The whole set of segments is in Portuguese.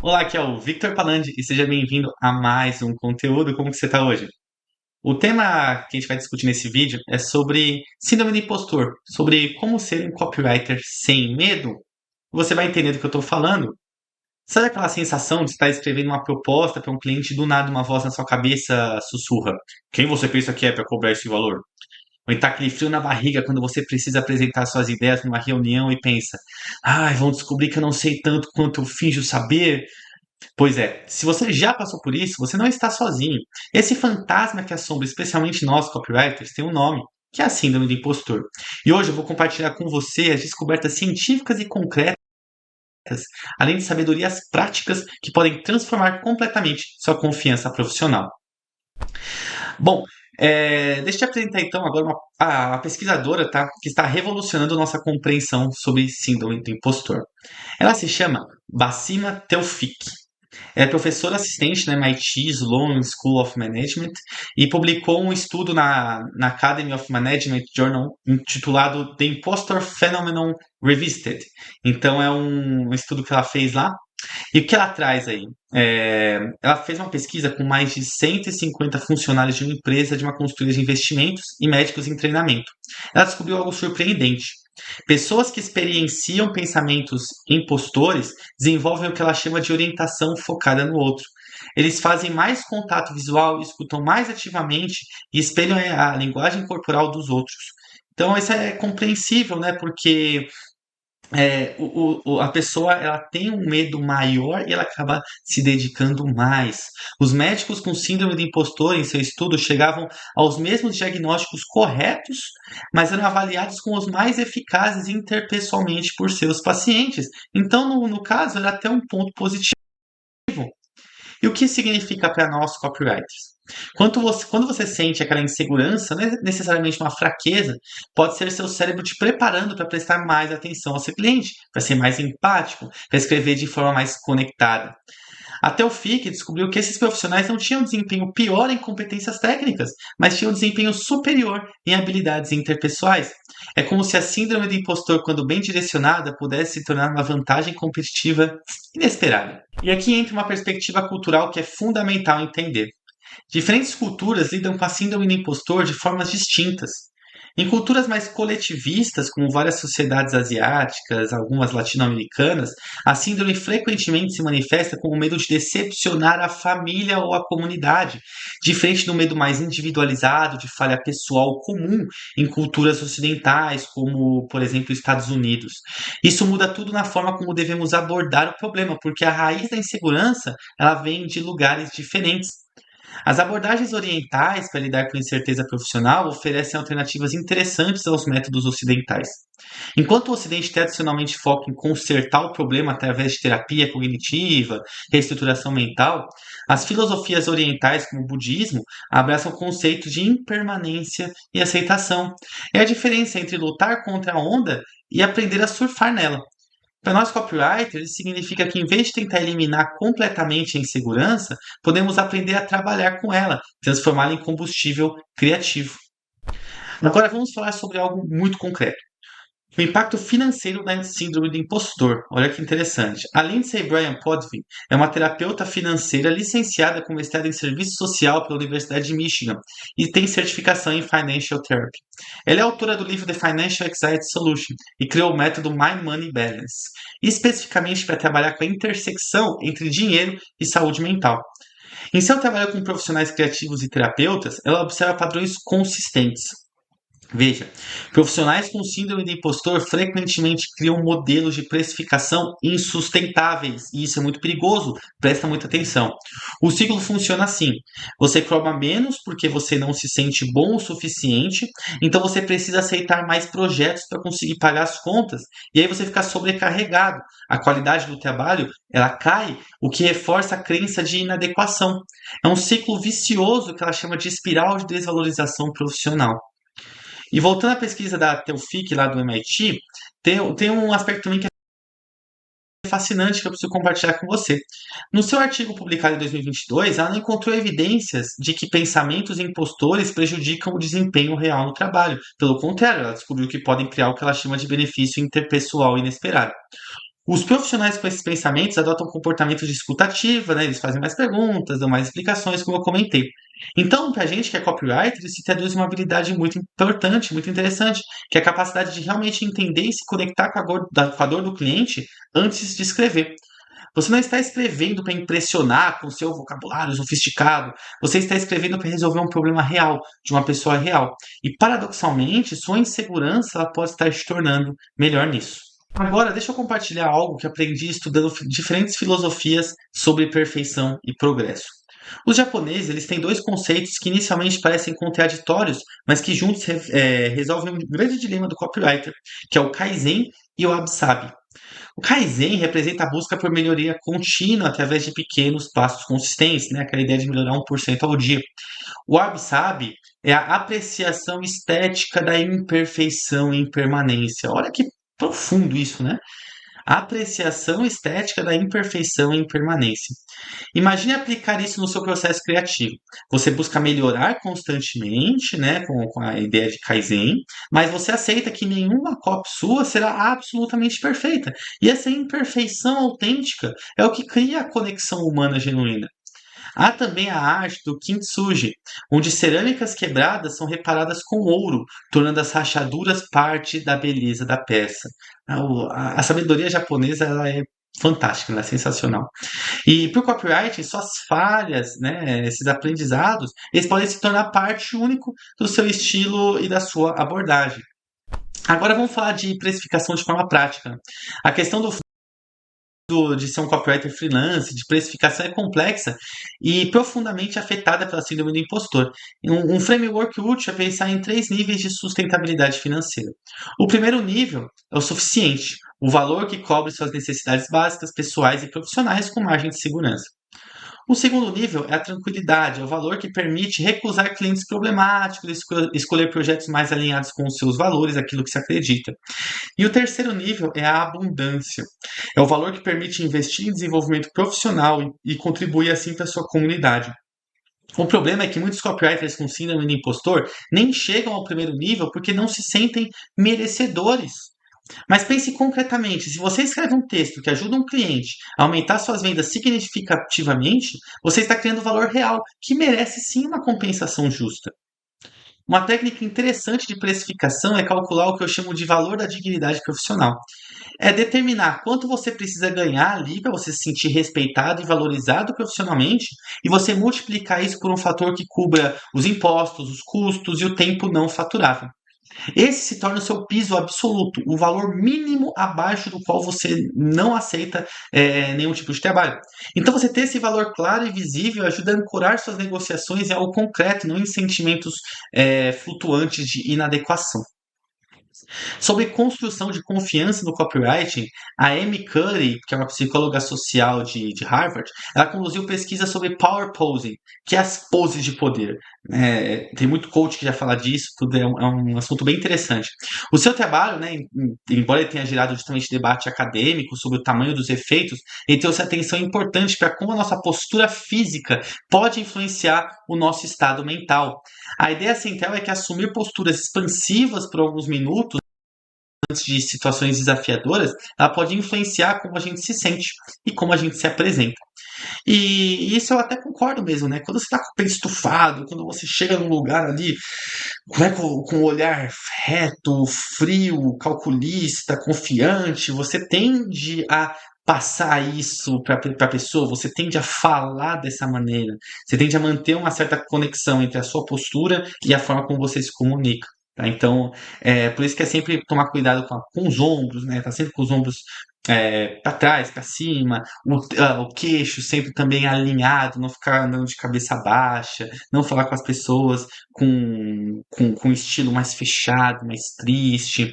Olá, aqui é o Victor Palandi e seja bem-vindo a mais um conteúdo. Como que você está hoje? O tema que a gente vai discutir nesse vídeo é sobre síndrome do impostor, sobre como ser um copywriter sem medo. Você vai entender do que eu estou falando. Sabe aquela sensação de estar escrevendo uma proposta para um cliente e do nada uma voz na sua cabeça sussurra: Quem você pensa que é para cobrar esse valor? Ou então aquele frio na barriga quando você precisa apresentar suas ideias numa reunião e pensa: Ai, vão descobrir que eu não sei tanto quanto eu finjo saber. Pois é, se você já passou por isso, você não está sozinho. Esse fantasma que assombra especialmente nós, copywriters, tem um nome, que é a síndrome do impostor. E hoje eu vou compartilhar com você as descobertas científicas e concretas, além de sabedorias práticas que podem transformar completamente sua confiança profissional. Bom, deixa eu te apresentar então agora a pesquisadora, tá, que está revolucionando nossa compreensão sobre síndrome do impostor. Ela se chama Bassima Tewfik. É professora assistente na MIT Sloan School of Management e publicou um estudo na Academy of Management Journal intitulado The Impostor Phenomenon Revisited. Então é um estudo que ela fez lá. E o que ela traz aí? Ela fez uma pesquisa com mais de 150 funcionários de uma empresa de uma consultoria de investimentos e médicos em treinamento. Ela descobriu algo surpreendente. Pessoas que experienciam pensamentos impostores desenvolvem o que ela chama de orientação focada no outro. Eles fazem mais contato visual, escutam mais ativamente e espelham a linguagem corporal dos outros. Então, isso é compreensível, né? Porque a pessoa ela tem um medo maior e ela acaba se dedicando mais. Os médicos com síndrome de impostor, em seu estudo, chegavam aos mesmos diagnósticos corretos, mas eram avaliados como os mais eficazes interpessoalmente por seus pacientes. Então, no caso, era até um ponto positivo. E o que significa para nós copywriters? Quando você sente aquela insegurança, não é necessariamente uma fraqueza, pode ser seu cérebro te preparando para prestar mais atenção ao seu cliente, para ser mais empático, para escrever de forma mais conectada. Até o FIC descobriu que esses profissionais não tinham desempenho pior em competências técnicas, mas tinham desempenho superior em habilidades interpessoais. É como se a síndrome do impostor, quando bem direcionada, pudesse se tornar uma vantagem competitiva inesperada. E aqui entra uma perspectiva cultural que é fundamental entender. Diferentes culturas lidam com a síndrome do impostor de formas distintas. Em culturas mais coletivistas, como várias sociedades asiáticas, algumas latino-americanas, a síndrome frequentemente se manifesta com o medo de decepcionar a família ou a comunidade, diferente do medo mais individualizado de falha pessoal comum em culturas ocidentais, como, por exemplo, Estados Unidos. Isso muda tudo na forma como devemos abordar o problema, porque a raiz da insegurança ela vem de lugares diferentes. As abordagens orientais para lidar com incerteza profissional oferecem alternativas interessantes aos métodos ocidentais. Enquanto o Ocidente tradicionalmente foca em consertar o problema através de terapia cognitiva, reestruturação mental, as filosofias orientais, como o budismo, abraçam conceitos de impermanência e aceitação. É a diferença entre lutar contra a onda e aprender a surfar nela. Para nós copywriters, isso significa que em vez de tentar eliminar completamente a insegurança, podemos aprender a trabalhar com ela, transformá-la em combustível criativo. Agora vamos falar sobre algo muito concreto. O impacto financeiro da síndrome do impostor. Olha que interessante. Além de ser Brian Podvin, é uma terapeuta financeira licenciada com mestrado em serviço social pela Universidade de Michigan e tem certificação em Financial Therapy. Ela é autora do livro The Financial Anxiety Solution e criou o método My Money Balance, especificamente para trabalhar com a intersecção entre dinheiro e saúde mental. Em seu trabalho com profissionais criativos e terapeutas, ela observa padrões consistentes. Veja, profissionais com síndrome de impostor frequentemente criam modelos de precificação insustentáveis, e isso é muito perigoso, presta muita atenção. O ciclo funciona assim: você cobra menos porque você não se sente bom o suficiente, então você precisa aceitar mais projetos para conseguir pagar as contas, e aí você fica sobrecarregado. A qualidade do trabalho ela cai, o que reforça a crença de inadequação. É um ciclo vicioso que ela chama de espiral de desvalorização profissional. E voltando à pesquisa da Teofik lá do MIT, tem um aspecto também que é fascinante que eu preciso compartilhar com você. No seu artigo publicado em 2022, ela não encontrou evidências de que pensamentos impostores prejudicam o desempenho real no trabalho. Pelo contrário, ela descobriu que podem criar o que ela chama de benefício interpessoal inesperado. Os profissionais com esses pensamentos adotam comportamentos de escuta ativa, né? Eles fazem mais perguntas, dão mais explicações, como eu comentei. Então, para a gente que é copywriter, isso traduz uma habilidade muito importante, muito interessante, que é a capacidade de realmente entender e se conectar com a dor do cliente antes de escrever. Você não está escrevendo para impressionar com seu vocabulário sofisticado, você está escrevendo para resolver um problema real, de uma pessoa real. E, paradoxalmente, sua insegurança ela pode estar te tornando melhor nisso. Agora, deixa eu compartilhar algo que aprendi estudando diferentes filosofias sobre perfeição e progresso. Os japoneses eles têm dois conceitos que inicialmente parecem contraditórios, mas que juntos resolvem um grande dilema do copywriter, que é o Kaizen e o Wabi-Sabi. O Kaizen representa a busca por melhoria contínua através de pequenos passos consistentes, né? Aquela ideia de melhorar 1% ao dia. O Wabi-Sabi é a apreciação estética da imperfeição e impermanência. Olha que profundo isso, né? A apreciação estética da imperfeição e impermanência. Imagine aplicar isso no seu processo criativo. Você busca melhorar constantemente, né, com a ideia de Kaizen, mas você aceita que nenhuma cópia sua será absolutamente perfeita. E essa imperfeição autêntica é o que cria a conexão humana genuína. Há também a arte do kintsugi, onde cerâmicas quebradas são reparadas com ouro, tornando as rachaduras parte da beleza da peça. A sabedoria japonesa ela é fantástica, ela é sensacional. E para o copywriting, suas falhas, né, esses aprendizados, eles podem se tornar parte único do seu estilo e da sua abordagem. Agora vamos falar de precificação de forma prática. A questão de ser um copywriter freelance, de precificação é complexa e profundamente afetada pela síndrome do impostor. Um framework útil é pensar em três níveis de sustentabilidade financeira. O primeiro nível é o suficiente, o valor que cobre suas necessidades básicas, pessoais e profissionais com margem de segurança. O segundo nível é a tranquilidade, é o valor que permite recusar clientes problemáticos, escolher projetos mais alinhados com os seus valores, aquilo que se acredita. E o terceiro nível é a abundância. É o valor que permite investir em desenvolvimento profissional e contribuir assim para a sua comunidade. O problema é que muitos copywriters com síndrome do impostor nem chegam ao primeiro nível porque não se sentem merecedores. Mas pense concretamente, se você escreve um texto que ajuda um cliente a aumentar suas vendas significativamente, você está criando valor real, que merece sim uma compensação justa. Uma técnica interessante de precificação é calcular o que eu chamo de valor da dignidade profissional. É determinar quanto você precisa ganhar ali para você se sentir respeitado e valorizado profissionalmente e você multiplicar isso por um fator que cubra os impostos, os custos e o tempo não faturável. Esse se torna o seu piso absoluto, o valor mínimo abaixo do qual você não aceita nenhum tipo de trabalho. Então, você ter esse valor claro e visível ajuda a ancorar suas negociações em algo concreto, não em sentimentos flutuantes de inadequação. Sobre construção de confiança no copywriting, a Amy Cuddy, que é uma psicóloga social de Harvard, ela conduziu pesquisa sobre power posing, que é as poses de poder. Tem muito coach que já fala disso, tudo é um assunto bem interessante. O seu trabalho, né, embora ele tenha gerado justamente debate acadêmico sobre o tamanho dos efeitos, ele trouxe atenção importante para como a nossa postura física pode influenciar o nosso estado mental. A ideia central é que assumir posturas expansivas por alguns minutos de situações desafiadoras, ela pode influenciar como a gente se sente e como a gente se apresenta. E isso eu até concordo mesmo, né? Quando você está com o peito estufado, quando você chega num lugar ali com um olhar reto, frio, calculista, confiante, você tende a passar isso para a pessoa, você tende a falar dessa maneira, você tende a manter uma certa conexão entre a sua postura e a forma como você se comunica. Tá? Então, por isso que é sempre tomar cuidado com os ombros, né? Tá sempre com os ombros para trás, para cima, o queixo sempre também alinhado, não ficar andando de cabeça baixa, não falar com as pessoas com um estilo mais fechado, mais triste.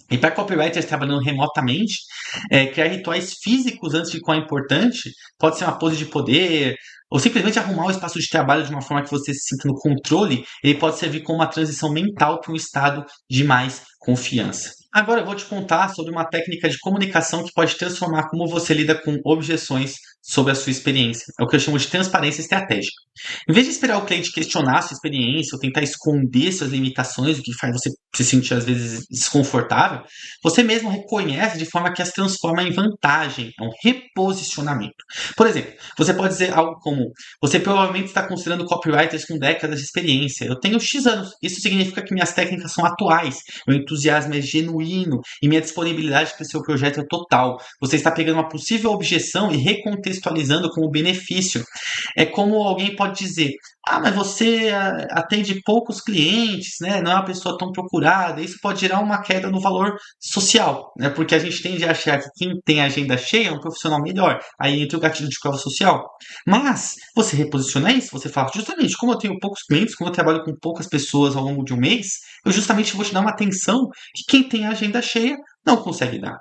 E para copywriters trabalhando remotamente, criar rituais físicos antes de qual é importante, pode ser uma pose de poder, ou simplesmente arrumar o espaço de trabalho de uma forma que você se sinta no controle, ele pode servir como uma transição mental para um estado de mais confiança. Agora eu vou te contar sobre uma técnica de comunicação que pode transformar como você lida com objeções sobre a sua experiência. É o que eu chamo de transparência estratégica. Em vez de esperar o cliente questionar a sua experiência ou tentar esconder suas limitações, o que faz você se sentir às vezes desconfortável, você mesmo reconhece de forma que as transforma em vantagem, é um reposicionamento. Por exemplo, você pode dizer algo como: você provavelmente está considerando copywriters com décadas de experiência. Eu tenho X anos. Isso significa que minhas técnicas são atuais, meu entusiasmo é genuíno e minha disponibilidade para o seu projeto é total. Você está pegando uma possível objeção e recontextualizando como benefício. É como alguém pode dizer: ah, mas você atende poucos clientes, né? Não é uma pessoa tão procurada. Isso pode gerar uma queda no valor social, né? Porque a gente tende a achar que quem tem agenda cheia é um profissional melhor. Aí entra o gatilho de prova social. Mas você reposiciona isso, você fala: justamente, como eu tenho poucos clientes, como eu trabalho com poucas pessoas ao longo de um mês, eu justamente vou te dar uma atenção que quem tem agenda cheia não consegue dar.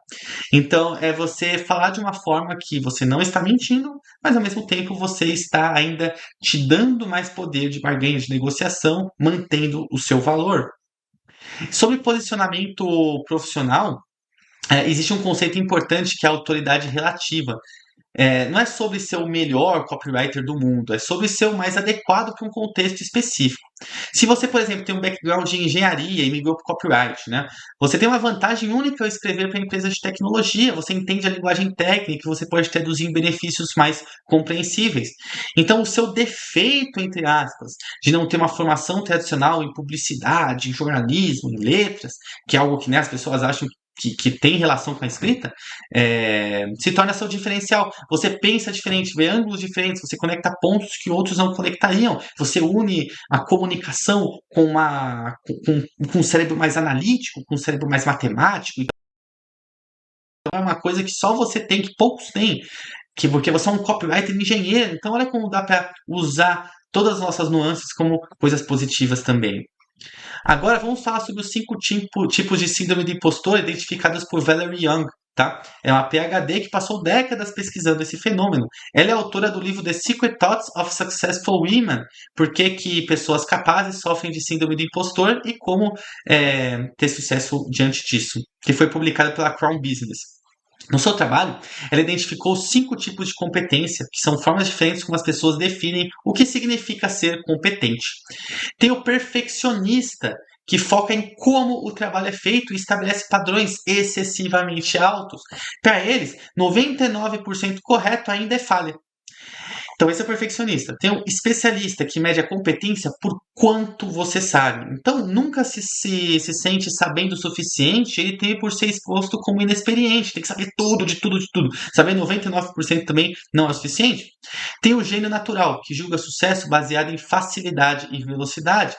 Então, é você falar de uma forma que você não está mentindo, mas ao mesmo tempo você está ainda te dando mais poder de barganha, de negociação, mantendo o seu valor. Sobre posicionamento profissional, existe um conceito importante que é a autoridade relativa. Não é sobre ser o melhor copywriter do mundo, é sobre ser o mais adequado para um contexto específico. Se você, por exemplo, tem um background de engenharia e migrou para o copyright, né? Você tem uma vantagem única ao escrever para empresas de tecnologia. Você entende a linguagem técnica, você pode traduzir em benefícios mais compreensíveis. Então, o seu defeito, entre aspas, de não ter uma formação tradicional em publicidade, em jornalismo, em letras, que é algo que, né, as pessoas acham que tem relação com a escrita, se torna seu diferencial. Você pensa diferente, vê ângulos diferentes, você conecta pontos que outros não conectariam. Você une a comunicação com um cérebro mais analítico, com um cérebro mais matemático. Então é uma coisa que só você tem, que poucos têm, porque você é um copywriter engenheiro. Então olha como dá para usar todas as nossas nuances como coisas positivas também. Agora vamos falar sobre os 5 tipos de síndrome do impostor identificados por Valerie Young. Tá? É uma PhD que passou décadas pesquisando esse fenômeno. Ela é autora do livro The Secret Thoughts of Successful Women, por que pessoas capazes sofrem de síndrome do impostor e como ter sucesso diante disso, que foi publicado pela Crown Business. No seu trabalho, ela identificou 5 tipos de competência, que são formas diferentes como as pessoas definem o que significa ser competente. Tem o perfeccionista, que foca em como o trabalho é feito e estabelece padrões excessivamente altos. Para eles, 99% correto ainda é falha. Então, esse é o perfeccionista. Tem o especialista, que mede a competência por quanto você sabe. Então, nunca se sente sabendo o suficiente, ele tem por ser exposto como inexperiente. Tem que saber tudo, de tudo, de tudo. Saber 99% também não é o suficiente. Tem o gênio natural, que julga sucesso baseado em facilidade e velocidade.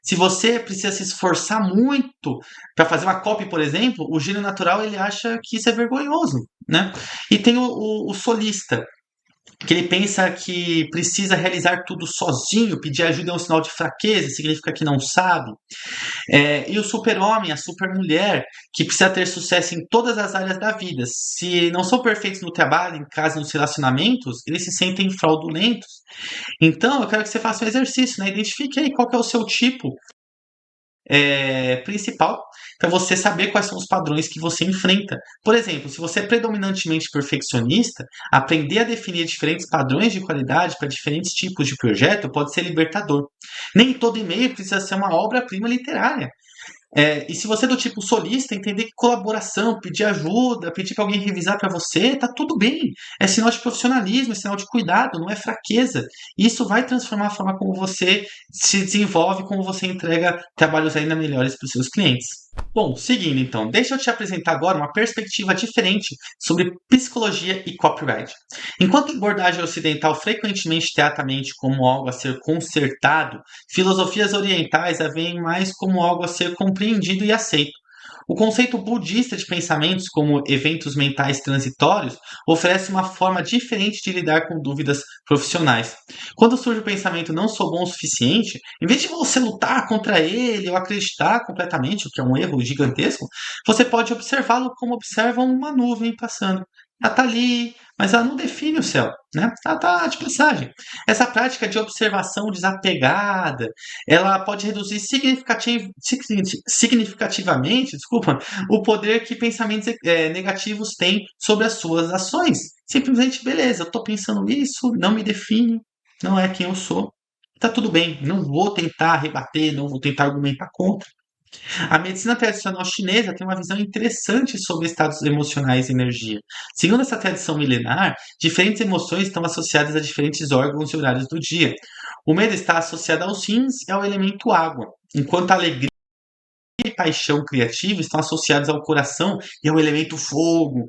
Se você precisa se esforçar muito para fazer uma copy, por exemplo, o gênio natural ele acha que isso é vergonhoso, né? E tem o solista, que ele pensa que precisa realizar tudo sozinho, pedir ajuda é um sinal de fraqueza, significa que não sabe. E o super-homem, a super-mulher, que precisa ter sucesso em todas as áreas da vida. Se não são perfeitos no trabalho, em casa, nos relacionamentos, eles se sentem fraudulentos. Então, eu quero que você faça um exercício, né? Identifique aí qual que é o seu tipo principal para você saber quais são os padrões que você enfrenta. Por exemplo, se você é predominantemente perfeccionista, aprender a definir diferentes padrões de qualidade para diferentes tipos de projeto pode ser libertador. Nem todo e-mail precisa ser uma obra-prima literária. E se você é do tipo solista, entender que colaboração, pedir ajuda, pedir para alguém revisar para você, tá tudo bem. É sinal de profissionalismo, é sinal de cuidado, não é fraqueza. E isso vai transformar a forma como você se desenvolve, como você entrega trabalhos ainda melhores para os seus clientes. Bom, seguindo então, deixa eu te apresentar agora uma perspectiva diferente sobre psicologia e copyright. Enquanto a abordagem ocidental frequentemente trata a mente como algo a ser consertado, filosofias orientais a veem mais como algo a ser compreendido e aceito. O conceito budista de pensamentos como eventos mentais transitórios oferece uma forma diferente de lidar com dúvidas profissionais. Quando surge o pensamento não sou bom o suficiente, em vez de você lutar contra ele ou acreditar completamente, o que é um erro gigantesco, você pode observá-lo como observa uma nuvem passando. Ela está ali, mas ela não define o céu, né? Ela tá de passagem. Essa prática de observação desapegada, ela pode reduzir significativamente, desculpa, o poder que pensamentos negativos têm sobre as suas ações. Simplesmente, beleza, eu tô pensando isso, não me define, não é quem eu sou. Tá tudo bem, não vou tentar rebater, não vou tentar argumentar contra. A medicina tradicional chinesa tem uma visão interessante sobre estados emocionais e energia. Segundo essa tradição milenar, diferentes emoções estão associadas a diferentes órgãos e horários do dia. O medo está associado aos rins e ao elemento água, enquanto a alegria e paixão criativa estão associados ao coração e ao elemento fogo.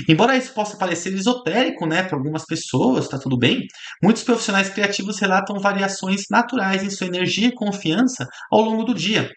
Embora isso possa parecer esotérico, né, para algumas pessoas, tá tudo bem, muitos profissionais criativos relatam variações naturais em sua energia e confiança ao longo do dia.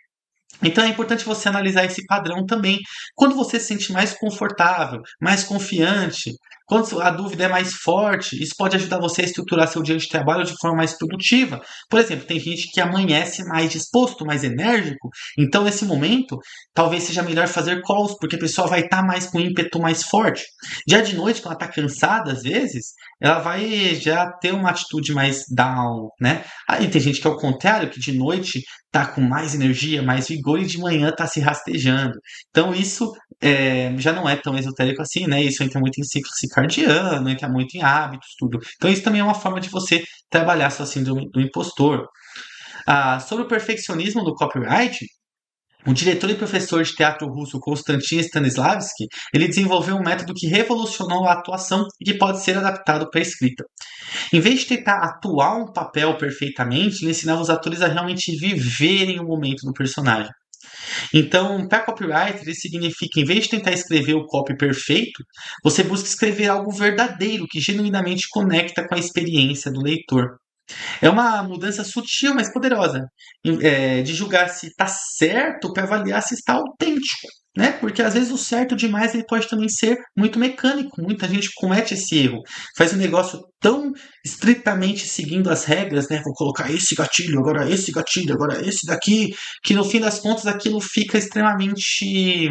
Então é importante você analisar esse padrão também. Quando você se sente mais confortável, mais confiante, quando a dúvida é mais forte, isso pode ajudar você a estruturar seu dia de trabalho de forma mais produtiva. Por exemplo, tem gente que amanhece mais disposto, mais enérgico, então nesse momento talvez seja melhor fazer calls, porque a pessoa vai estar mais com ímpeto mais forte. Já de noite, quando ela está cansada, às vezes, ela vai já ter uma atitude mais down, né? Aí tem gente que é o contrário, que de noite tá com mais energia, mais vigor e de manhã tá se rastejando. Então isso já não é tão esotérico assim, né? Isso entra muito em ciclo circadiano, entra muito em hábitos, tudo. Então isso também é uma forma de você trabalhar sua síndrome do impostor. Sobre o perfeccionismo do copyright, o diretor e professor de teatro russo Konstantin Stanislavski, ele desenvolveu um método que revolucionou a atuação e que pode ser adaptado para a escrita. Em vez de tentar atuar um papel perfeitamente, ele ensinava os atores a realmente viverem o momento do personagem. Então, para copywriter, isso significa, em vez de tentar escrever o copy perfeito, você busca escrever algo verdadeiro, que genuinamente conecta com a experiência do leitor. É uma mudança sutil, mas poderosa, de julgar se está certo para avaliar se está autêntico. Né? Porque às vezes o certo demais ele pode também ser muito mecânico. Muita gente comete esse erro. Faz um negócio tão estritamente seguindo as regras, né? Vou colocar esse gatilho, agora esse daqui, que no fim das contas aquilo fica extremamente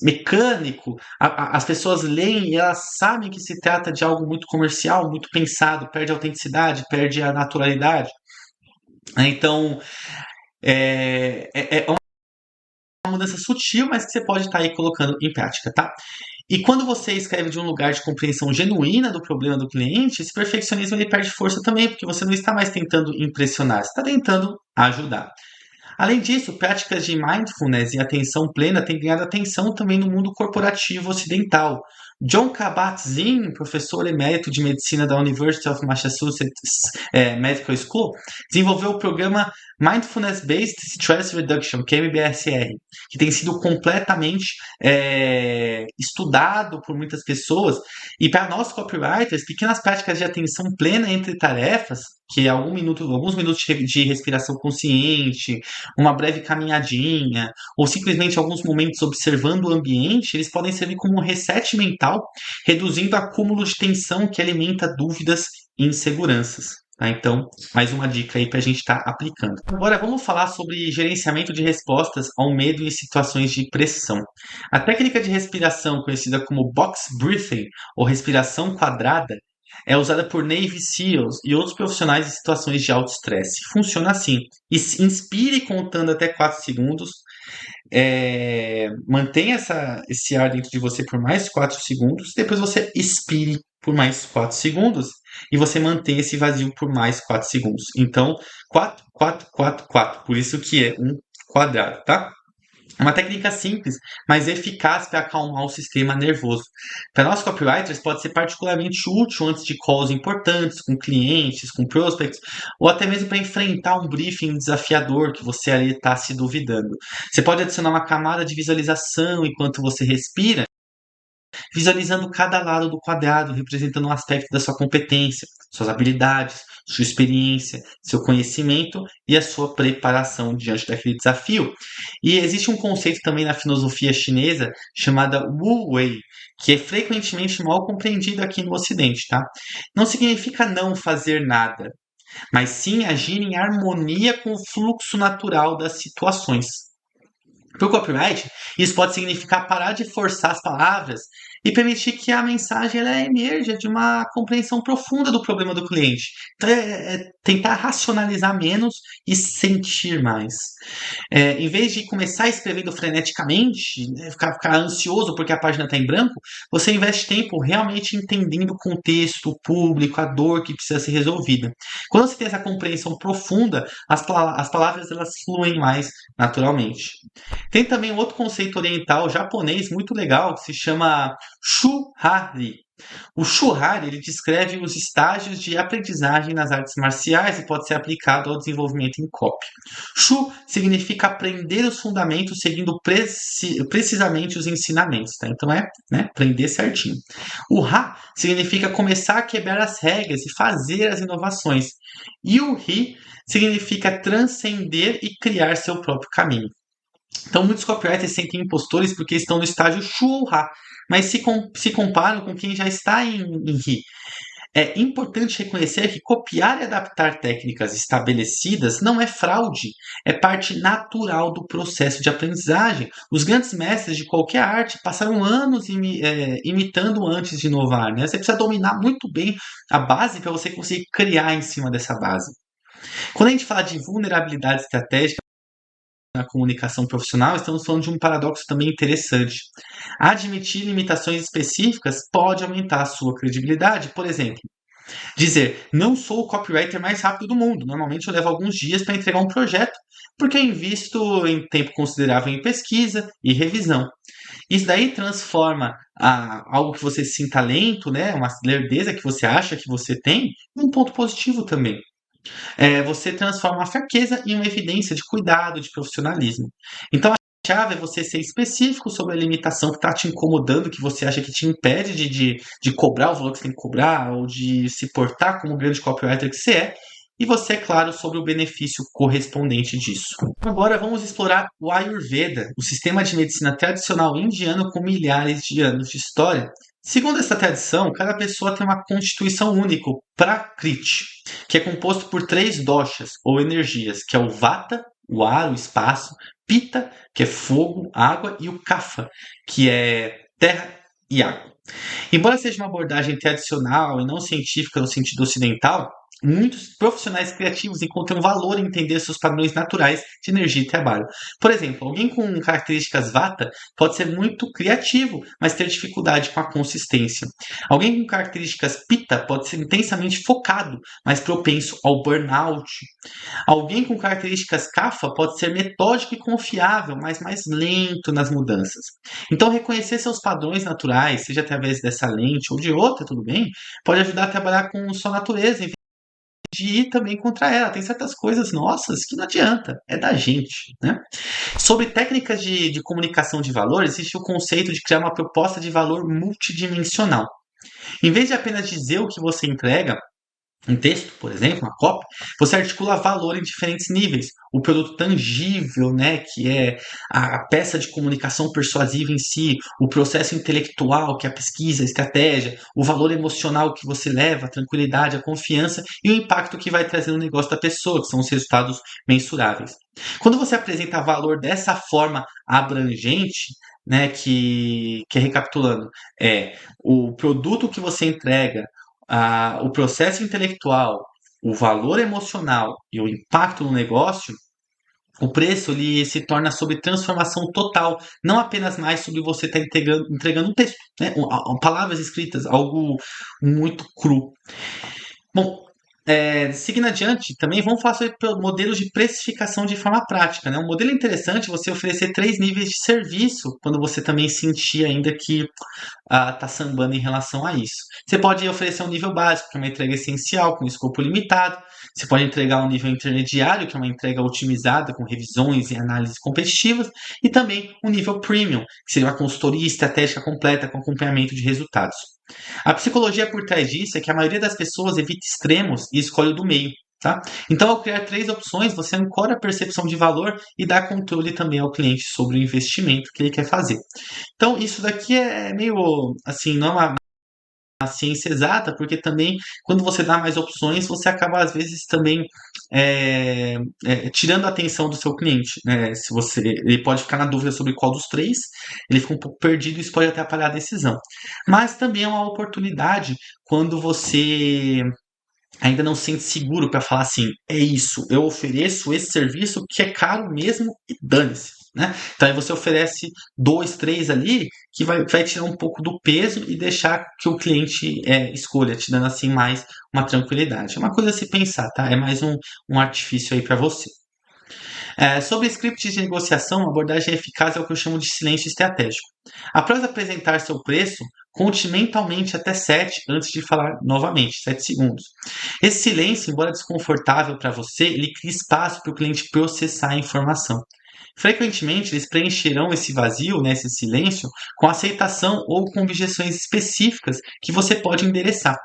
mecânico. As pessoas leem e elas sabem que se trata de algo muito comercial, muito pensado, perde a autenticidade, perde a naturalidade. Então, é uma mudança sutil, mas que você pode estar aí colocando em prática, tá? E quando você escreve de um lugar de compreensão genuína do problema do cliente, esse perfeccionismo ele perde força também, porque você não está mais tentando impressionar, você está tentando ajudar. Além disso, práticas de mindfulness e atenção plena têm ganhado atenção também no mundo corporativo ocidental. John Kabat-Zinn, professor emérito de medicina da University of Massachusetts Medical School, desenvolveu o programa Mindfulness-Based Stress Reduction, que é MBSR, que tem sido completamente estudado por muitas pessoas. E para nós copywriters, pequenas práticas de atenção plena entre tarefas, que é alguns minutos de respiração consciente, uma breve caminhadinha, ou simplesmente alguns momentos observando o ambiente, eles podem servir como um reset mental, reduzindo o acúmulo de tensão que alimenta dúvidas e inseguranças. Tá? Então, mais uma dica aí para a gente estar aplicando. Agora, vamos falar sobre gerenciamento de respostas ao medo em situações de pressão. A técnica de respiração, conhecida como box breathing, ou respiração quadrada, é usada por Navy SEALs e outros profissionais em situações de alto estresse. Funciona assim: inspire contando até 4 segundos, mantenha esse ar dentro de você por mais 4 segundos, depois você expire por mais 4 segundos e você mantém esse vazio por mais 4 segundos. Então, 4, 4, 4, 4. Por isso que é um quadrado, tá? É uma técnica simples, mas eficaz para acalmar o sistema nervoso. Para nós copywriters, pode ser particularmente útil antes de calls importantes, com clientes, com prospects, ou até mesmo para enfrentar um briefing desafiador que você ali está se duvidando. Você pode adicionar uma camada de visualização enquanto você respira, visualizando cada lado do quadrado, representando um aspecto da sua competência, suas habilidades, sua experiência, seu conhecimento e a sua preparação diante daquele desafio. E existe um conceito também na filosofia chinesa chamada Wu Wei, que é frequentemente mal compreendido aqui no Ocidente, tá? Não significa não fazer nada, mas sim agir em harmonia com o fluxo natural das situações. Para o copyright, isso pode significar parar de forçar as palavras e permitir que a mensagem ela emerja de uma compreensão profunda do problema do cliente. Então, é tentar racionalizar menos e sentir mais. Em vez de começar escrevendo freneticamente, né, ficar ansioso porque a página está em branco, você investe tempo realmente entendendo o contexto, o público, a dor que precisa ser resolvida. Quando você tem essa compreensão profunda, as palavras elas fluem mais naturalmente. Tem também um outro conceito oriental japonês muito legal que se chama Shuhari. O Shuhari ele descreve os estágios de aprendizagem nas artes marciais e pode ser aplicado ao desenvolvimento em copy. Shu significa aprender os fundamentos seguindo precisamente os ensinamentos, tá? Então né, aprender certinho. O Ha significa começar a quebrar as regras e fazer as inovações. E o Ri significa transcender e criar seu próprio caminho. Então, muitos copywriters se sentem impostores porque estão no estágio Shu ou Ha, mas se comparam com quem já está em Ri. É importante reconhecer que copiar e adaptar técnicas estabelecidas não é fraude, é parte natural do processo de aprendizagem. Os grandes mestres de qualquer arte passaram anos imitando antes de inovar, né? Você precisa dominar muito bem a base para você conseguir criar em cima dessa base. Quando a gente fala de vulnerabilidade estratégica na comunicação profissional, estamos falando de um paradoxo também interessante. Admitir limitações específicas pode aumentar a sua credibilidade. Por exemplo, dizer, não sou o copywriter mais rápido do mundo. Normalmente eu levo alguns dias para entregar um projeto, porque eu invisto em tempo considerável em pesquisa e revisão. Isso daí transforma algo que você sinta lento, né, uma lerdeza que você acha que você tem, num ponto positivo também. Você transforma a fraqueza em uma evidência de cuidado, de profissionalismo. Então, a chave é você ser específico sobre a limitação que está te incomodando, que você acha que te impede de cobrar o valor que você tem que cobrar, ou de se portar como o grande copywriter que você é, e você é claro sobre o benefício correspondente disso. Agora vamos explorar o Ayurveda, o sistema de medicina tradicional indiano com milhares de anos de história. Segundo essa tradição, cada pessoa tem uma constituição única, o Prakriti, que é composto por 3 doshas, ou energias, que é o Vata, o ar, o espaço, Pitta, que é fogo, água, e o Kapha, que é terra e água. Embora seja uma abordagem tradicional e não científica no sentido ocidental, muitos profissionais criativos encontram valor em entender seus padrões naturais de energia e trabalho. Por exemplo, alguém com características Vata pode ser muito criativo, mas ter dificuldade com a consistência. Alguém com características Pitta pode ser intensamente focado, mas propenso ao burnout. Alguém com características Kapha pode ser metódico e confiável, mas mais lento nas mudanças. Então, reconhecer seus padrões naturais, seja através dessa lente ou de outra, tudo bem, pode ajudar a trabalhar com sua natureza, em vez de ir também contra ela. Tem certas coisas nossas que não adianta, é da gente, né? Sobre técnicas de comunicação de valor, existe o conceito de criar uma proposta de valor multidimensional. Em vez de apenas dizer o que você entrega, um texto, por exemplo, uma copy, você articula valor em diferentes níveis. O produto tangível, né, que é a peça de comunicação persuasiva em si, o processo intelectual, que é a pesquisa, a estratégia, o valor emocional que você leva, a tranquilidade, a confiança e o impacto que vai trazer no negócio da pessoa, que são os resultados mensuráveis. Quando você apresenta valor dessa forma abrangente, né, que recapitulando, o produto que você entrega, o processo intelectual, o valor emocional e o impacto no negócio, o preço ele se torna sobre transformação total, não apenas mais sobre você estar entregando um texto, né? Palavras escritas, algo muito cru. Bom, seguindo adiante, também vamos falar sobre modelos de precificação de forma prática. Né? Um modelo interessante é você oferecer 3 níveis de serviço quando você também sentir ainda que está sambando em relação a isso. Você pode oferecer um nível básico, que é uma entrega essencial, com escopo limitado. Você pode entregar um nível intermediário, que é uma entrega otimizada, com revisões e análises competitivas. E também um nível premium, que seria uma consultoria estratégica completa com acompanhamento de resultados. A psicologia por trás disso é que a maioria das pessoas evita extremos e escolhe o do meio. Tá? Então, ao criar 3 opções, você ancora a percepção de valor e dá controle também ao cliente sobre o investimento que ele quer fazer. Então, isso daqui é meio assim, não é uma ciência exata, porque também quando você dá mais opções, você acaba às vezes também tirando a atenção do seu cliente, né? Se você, ele pode ficar na dúvida sobre qual dos três, ele fica um pouco perdido e isso pode atrapalhar a decisão. Mas também é uma oportunidade quando você ainda não se sente seguro para falar assim, é isso, eu ofereço esse serviço que é caro mesmo e dane-se. Né? Então aí você oferece dois, três ali que vai tirar um pouco do peso e deixar que o cliente escolha, te dando assim mais uma tranquilidade. É uma coisa a se pensar, tá? É mais um artifício aí para você. Sobre scripts de negociação, a abordagem eficaz é o que eu chamo de silêncio estratégico. Após apresentar seu preço, conte mentalmente até 7 antes de falar novamente, 7 segundos. Esse silêncio, embora desconfortável para você, ele cria espaço para o cliente processar a informação. Frequentemente, eles preencherão esse vazio, né, esse silêncio, com aceitação ou com objeções específicas que você pode endereçar.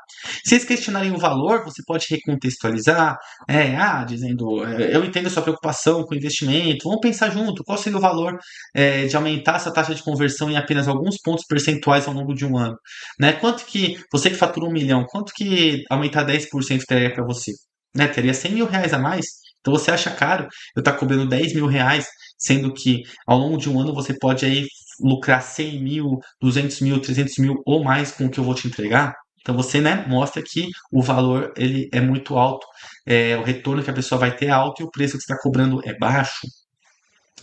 Se eles questionarem o valor, você pode recontextualizar, dizendo, eu entendo a sua preocupação com o investimento, vamos pensar junto, qual seria o valor de aumentar essa taxa de conversão em apenas alguns pontos percentuais ao longo de um ano? Né? Quanto que, você que fatura 1 milhão, quanto que aumentar 10% teria para você? Né? Teria 100 mil reais a mais? Então você acha caro eu estar cobrando 10 mil reais, sendo que ao longo de um ano você pode aí lucrar 100 mil, 200 mil, 300 mil ou mais com o que eu vou te entregar? Então você, né, mostra que o valor ele é muito alto, o retorno que a pessoa vai ter é alto e o preço que você está cobrando é baixo.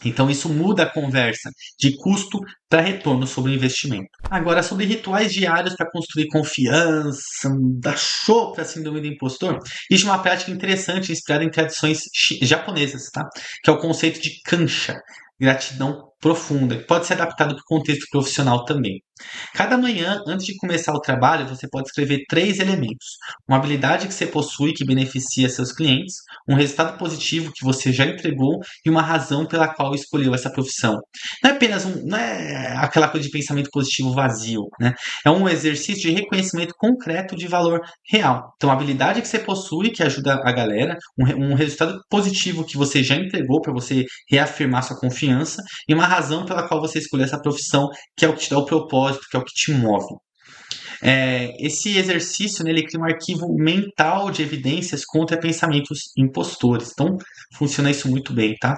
Então isso muda a conversa de custo para retorno sobre o investimento. Agora, sobre rituais diários para construir confiança, dar show para a síndrome do impostor, existe uma prática interessante inspirada em tradições japonesas, tá? Que é o conceito de kancha, gratidão profunda, que pode ser adaptado para o contexto profissional também. Cada manhã, antes de começar o trabalho, você pode escrever 3 elementos: uma habilidade que você possui que beneficia seus clientes, um resultado positivo que você já entregou e uma razão pela qual escolheu essa profissão. Não é apenas não é aquela coisa de pensamento positivo vazio, né? É um exercício de reconhecimento concreto de valor real. Então, a habilidade que você possui que ajuda a galera, um resultado positivo que você já entregou para você reafirmar sua confiança e uma razão pela qual você escolheu essa profissão, que é o que te dá o propósito, que é o que te move. Esse exercício, né, ele cria um arquivo mental de evidências contra pensamentos impostores. Então, funciona isso muito bem, tá?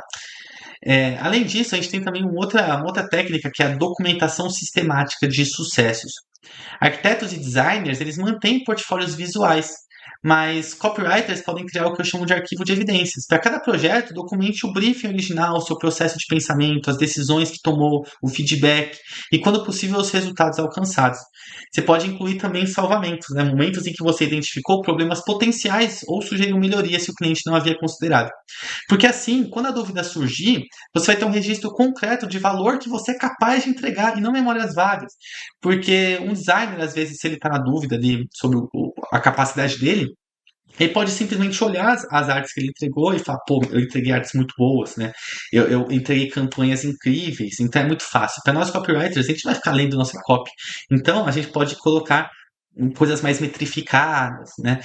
Além disso, a gente tem também uma outra técnica que é a documentação sistemática de sucessos. Arquitetos e designers, eles mantêm portfólios visuais, mas copywriters podem criar o que eu chamo de arquivo de evidências. Para cada projeto, documente o briefing original, o seu processo de pensamento, as decisões que tomou, o feedback e, quando possível, os resultados alcançados. Você pode incluir também salvamentos, né? Momentos em que você identificou problemas potenciais ou sugeriu melhoria se o cliente não havia considerado. Porque assim, quando a dúvida surgir, você vai ter um registro concreto de valor que você é capaz de entregar e não memórias vagas. Porque um designer, às vezes, se ele está na dúvida ali sobre a capacidade dele, ele pode simplesmente olhar as artes que ele entregou e falar, pô, eu entreguei artes muito boas, né? Eu entreguei campanhas incríveis, então é muito fácil. Para nós copywriters, a gente vai ficar lendo nossa copy. Então, a gente pode colocar coisas mais metrificadas, né?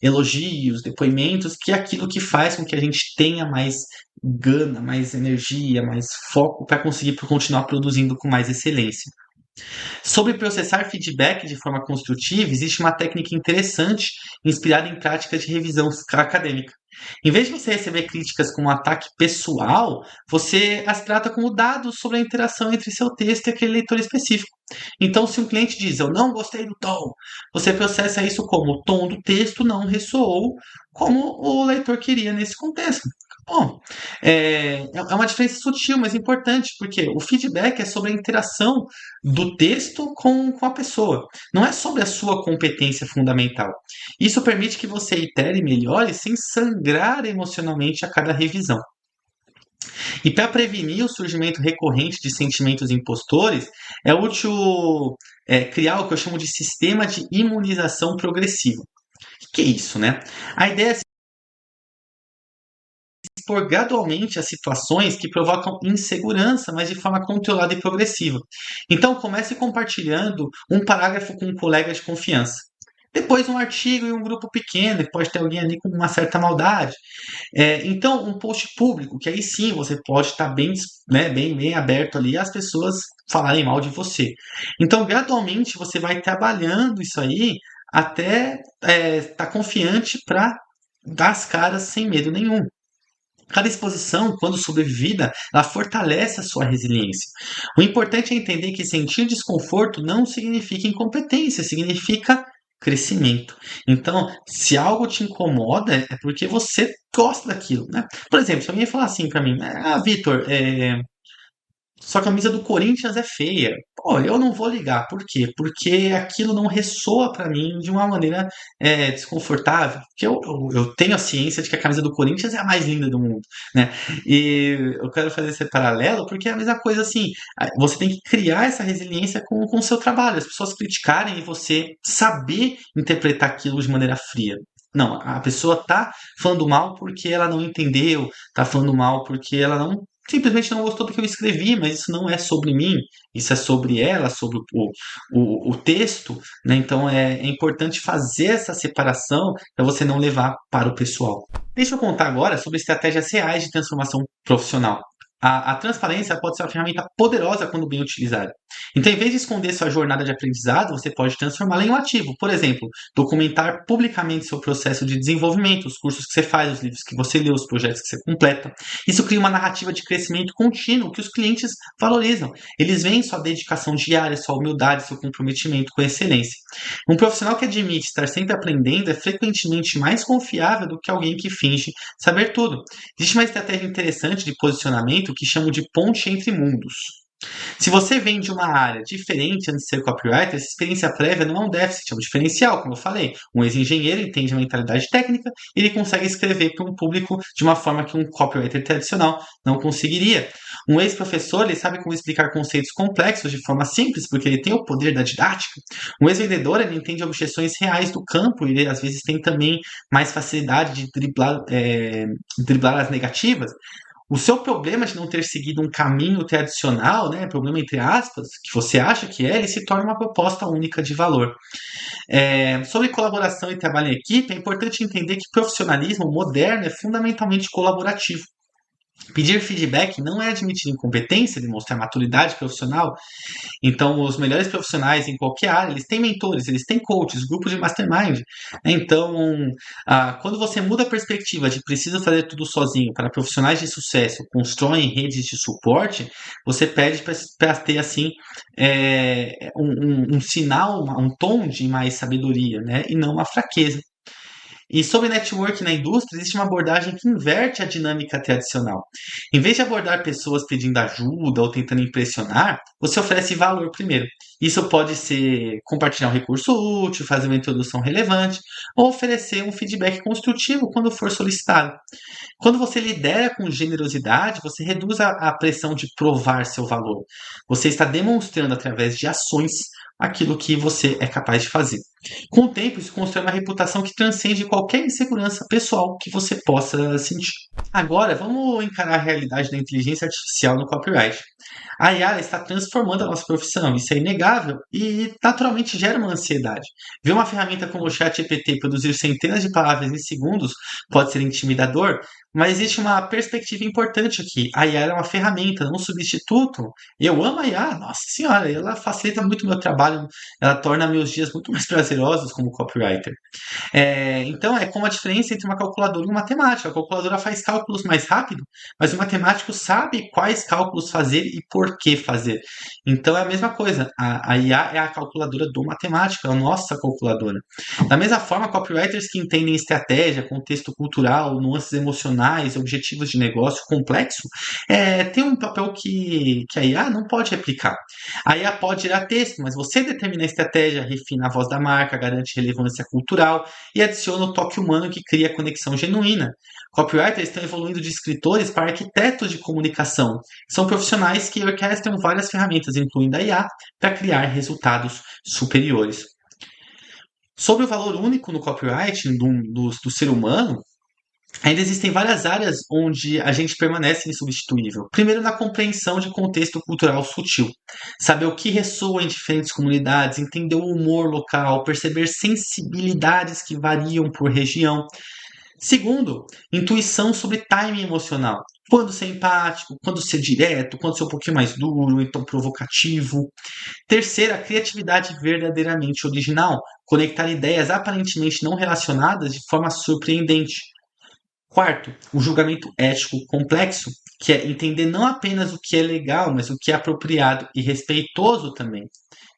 Elogios, depoimentos, que é aquilo que faz com que a gente tenha mais gana, mais energia, mais foco para conseguir continuar produzindo com mais excelência. Sobre processar feedback de forma construtiva, existe uma técnica interessante inspirada em práticas de revisão acadêmica. Em vez de você receber críticas como um ataque pessoal, você as trata como dados sobre a interação entre seu texto e aquele leitor específico. Então, se um cliente diz, eu não gostei do tom, você processa isso como o tom do texto não ressoou como o leitor queria nesse contexto. Bom, é uma diferença sutil, mas importante, porque o feedback é sobre a interação do texto com a pessoa. Não é sobre a sua competência fundamental. Isso permite que você itere e melhore sem sangrar emocionalmente a cada revisão. E para prevenir o surgimento recorrente de sentimentos impostores, é útil criar o que eu chamo de sistema de imunização progressivo. O que é isso, né? A ideia é se expor gradualmente a situações que provocam insegurança, mas de forma controlada e progressiva. Então, comece compartilhando um parágrafo com um colega de confiança. Depois um artigo em um grupo pequeno, que pode ter alguém ali com uma certa maldade. Então, um post público, que aí sim você pode estar bem, né, bem aberto ali às pessoas falarem mal de você. Então, gradualmente, você vai trabalhando isso aí até estar confiante para dar as caras sem medo nenhum. Cada exposição, quando sobrevivida, ela fortalece a sua resiliência. O importante é entender que sentir desconforto não significa incompetência, significa crescimento. Então, se algo te incomoda, é porque você gosta daquilo, né? Por exemplo, se alguém falar assim para mim, Vitor, sua camisa do Corinthians é feia. Pô, eu não vou ligar. Por quê? Porque aquilo não ressoa pra mim de uma maneira desconfortável. Porque eu tenho a ciência de que a camisa do Corinthians é a mais linda do mundo, né? E eu quero fazer esse paralelo porque é a mesma coisa assim. Você tem que criar essa resiliência com o seu trabalho. As pessoas criticarem e você saber interpretar aquilo de maneira fria. Não, a pessoa tá falando mal porque ela não entendeu, tá falando mal porque ela não simplesmente não gostou do que eu escrevi, mas isso não é sobre mim, isso é sobre ela, sobre o texto, né? Então é importante fazer essa separação para você não levar para o pessoal. Deixa eu contar agora sobre estratégias reais de transformação profissional. A transparência pode ser uma ferramenta poderosa quando bem utilizada. Então, em vez de esconder sua jornada de aprendizado, você pode transformá-la em um ativo. Por exemplo, documentar publicamente seu processo de desenvolvimento, os cursos que você faz, os livros que você lê, os projetos que você completa. Isso cria uma narrativa de crescimento contínuo que os clientes valorizam. Eles veem sua dedicação diária, sua humildade, seu comprometimento com a excelência. Um profissional que admite estar sempre aprendendo é frequentemente mais confiável do que alguém que finge saber tudo. Existe uma estratégia interessante de posicionamento que chamo de ponte entre mundos. Se você vem de uma área diferente antes de ser copywriter, essa experiência prévia não é um déficit, é um diferencial, como eu falei. Um ex-engenheiro entende a mentalidade técnica e ele consegue escrever para um público de uma forma que um copywriter tradicional não conseguiria. Um ex-professor, ele sabe como explicar conceitos complexos de forma simples, porque ele tem o poder da didática. Um ex-vendedor, ele entende objeções reais do campo e ele, às vezes, tem também mais facilidade de driblar as negativas. O seu problema de não ter seguido um caminho tradicional, né, problema entre aspas, que você acha que é, ele se torna uma proposta única de valor. Sobre colaboração e trabalho em equipe, é importante entender que profissionalismo moderno é fundamentalmente colaborativo. Pedir feedback não é admitir incompetência, demonstrar maturidade profissional. Então, os melhores profissionais em qualquer área, eles têm mentores, eles têm coaches, grupos de mastermind. Então, quando você muda a perspectiva de preciso fazer tudo sozinho para profissionais de sucesso, constroem redes de suporte, você pede para ter, assim, um sinal, um tom de mais sabedoria, né? E não uma fraqueza. E sobre network na indústria, existe uma abordagem que inverte a dinâmica tradicional. Em vez de abordar pessoas pedindo ajuda ou tentando impressionar, você oferece valor primeiro. Isso pode ser compartilhar um recurso útil, fazer uma introdução relevante ou oferecer um feedback construtivo quando for solicitado. Quando você lidera com generosidade, você reduz a pressão de provar seu valor. Você está demonstrando através de ações aquilo que você é capaz de fazer. Com o tempo, isso constrói uma reputação que transcende qualquer insegurança pessoal que você possa sentir. Agora, vamos encarar a realidade da inteligência artificial no copyright. A IA está transformando a nossa profissão, isso é inegável e naturalmente gera uma ansiedade. Ver uma ferramenta como o ChatGPT produzir centenas de palavras em segundos pode ser intimidador, mas existe uma perspectiva importante aqui. A IA é uma ferramenta, não um substituto. Eu amo a IA, nossa senhora, ela facilita muito o meu trabalho, ela torna meus dias muito mais prazerosos como copywriter. Então, é como a diferença entre uma calculadora e uma matemática. A calculadora faz cálculos mais rápido, mas o matemático sabe quais cálculos fazer e por que fazer. Então, é a mesma coisa. A IA é a calculadora do matemático, é a nossa calculadora. Da mesma forma, copywriters que entendem estratégia, contexto cultural, nuances emocionais, objetivos de negócio complexo, tem um papel que a IA não pode replicar. A IA pode gerar texto, mas você determina a estratégia, refina a voz da marca, garante relevância cultural e adiciona o toque humano que cria conexão genuína. Copywriters estão evoluindo de escritores para arquitetos de comunicação. São profissionais que orquestram várias ferramentas, incluindo a IA, para criar resultados superiores. Sobre o valor único no copywriting do ser humano, Ainda existem várias áreas onde a gente permanece insubstituível. Primeiro, na compreensão de contexto cultural sutil. Saber o que ressoa em diferentes comunidades, entender o humor local, perceber sensibilidades que variam por região. Segundo, intuição sobre timing emocional. Quando ser empático, quando ser direto, quando ser um pouquinho mais duro, então provocativo. Terceiro, a criatividade verdadeiramente original. Conectar ideias aparentemente não relacionadas de forma surpreendente. Quarto, o julgamento ético complexo, que é entender não apenas o que é legal, mas o que é apropriado e respeitoso também.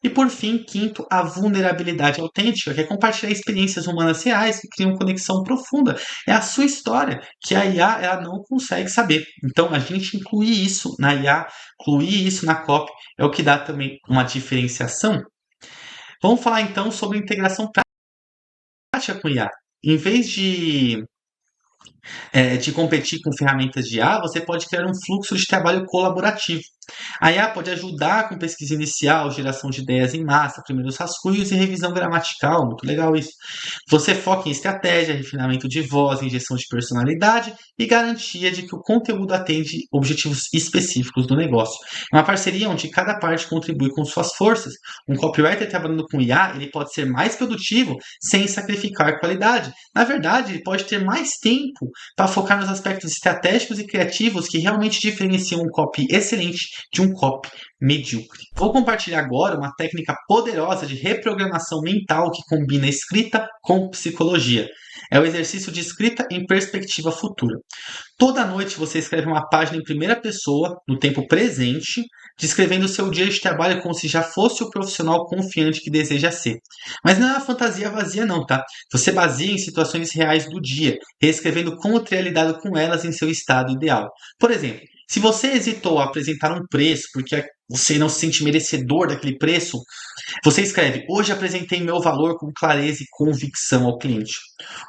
E por fim, quinto, a vulnerabilidade autêntica, que é compartilhar experiências humanas reais que criam conexão profunda. É a sua história, que a IA ela não consegue saber. Então, a gente incluir isso na IA, incluir isso na copy, é o que dá também uma diferenciação. Vamos falar então sobre integração prática com IA. Em vez de competir com ferramentas de IA, você pode criar um fluxo de trabalho colaborativo. A IA pode ajudar com pesquisa inicial, geração de ideias em massa, primeiros rascunhos e revisão gramatical. Muito legal isso. Você foca em estratégia, refinamento de voz, injeção de personalidade e garantia de que o conteúdo atende objetivos específicos do negócio. É uma parceria onde cada parte contribui com suas forças. Um copywriter trabalhando com IA, ele pode ser mais produtivo sem sacrificar qualidade. Na verdade, ele pode ter mais tempo para focar nos aspectos estratégicos e criativos que realmente diferenciam um copy excelente de um copy medíocre. Vou compartilhar agora uma técnica poderosa de reprogramação mental que combina escrita com psicologia. É o exercício de escrita em perspectiva futura. Toda noite você escreve uma página em primeira pessoa, no tempo presente, descrevendo o seu dia de trabalho como se já fosse o profissional confiante que deseja ser. Mas não é uma fantasia vazia não, tá? Você baseia em situações reais do dia, reescrevendo como teria lidado com elas em seu estado ideal. Por exemplo, se você hesitou a apresentar um preço porque você não se sente merecedor daquele preço, você escreve: hoje apresentei meu valor com clareza e convicção ao cliente.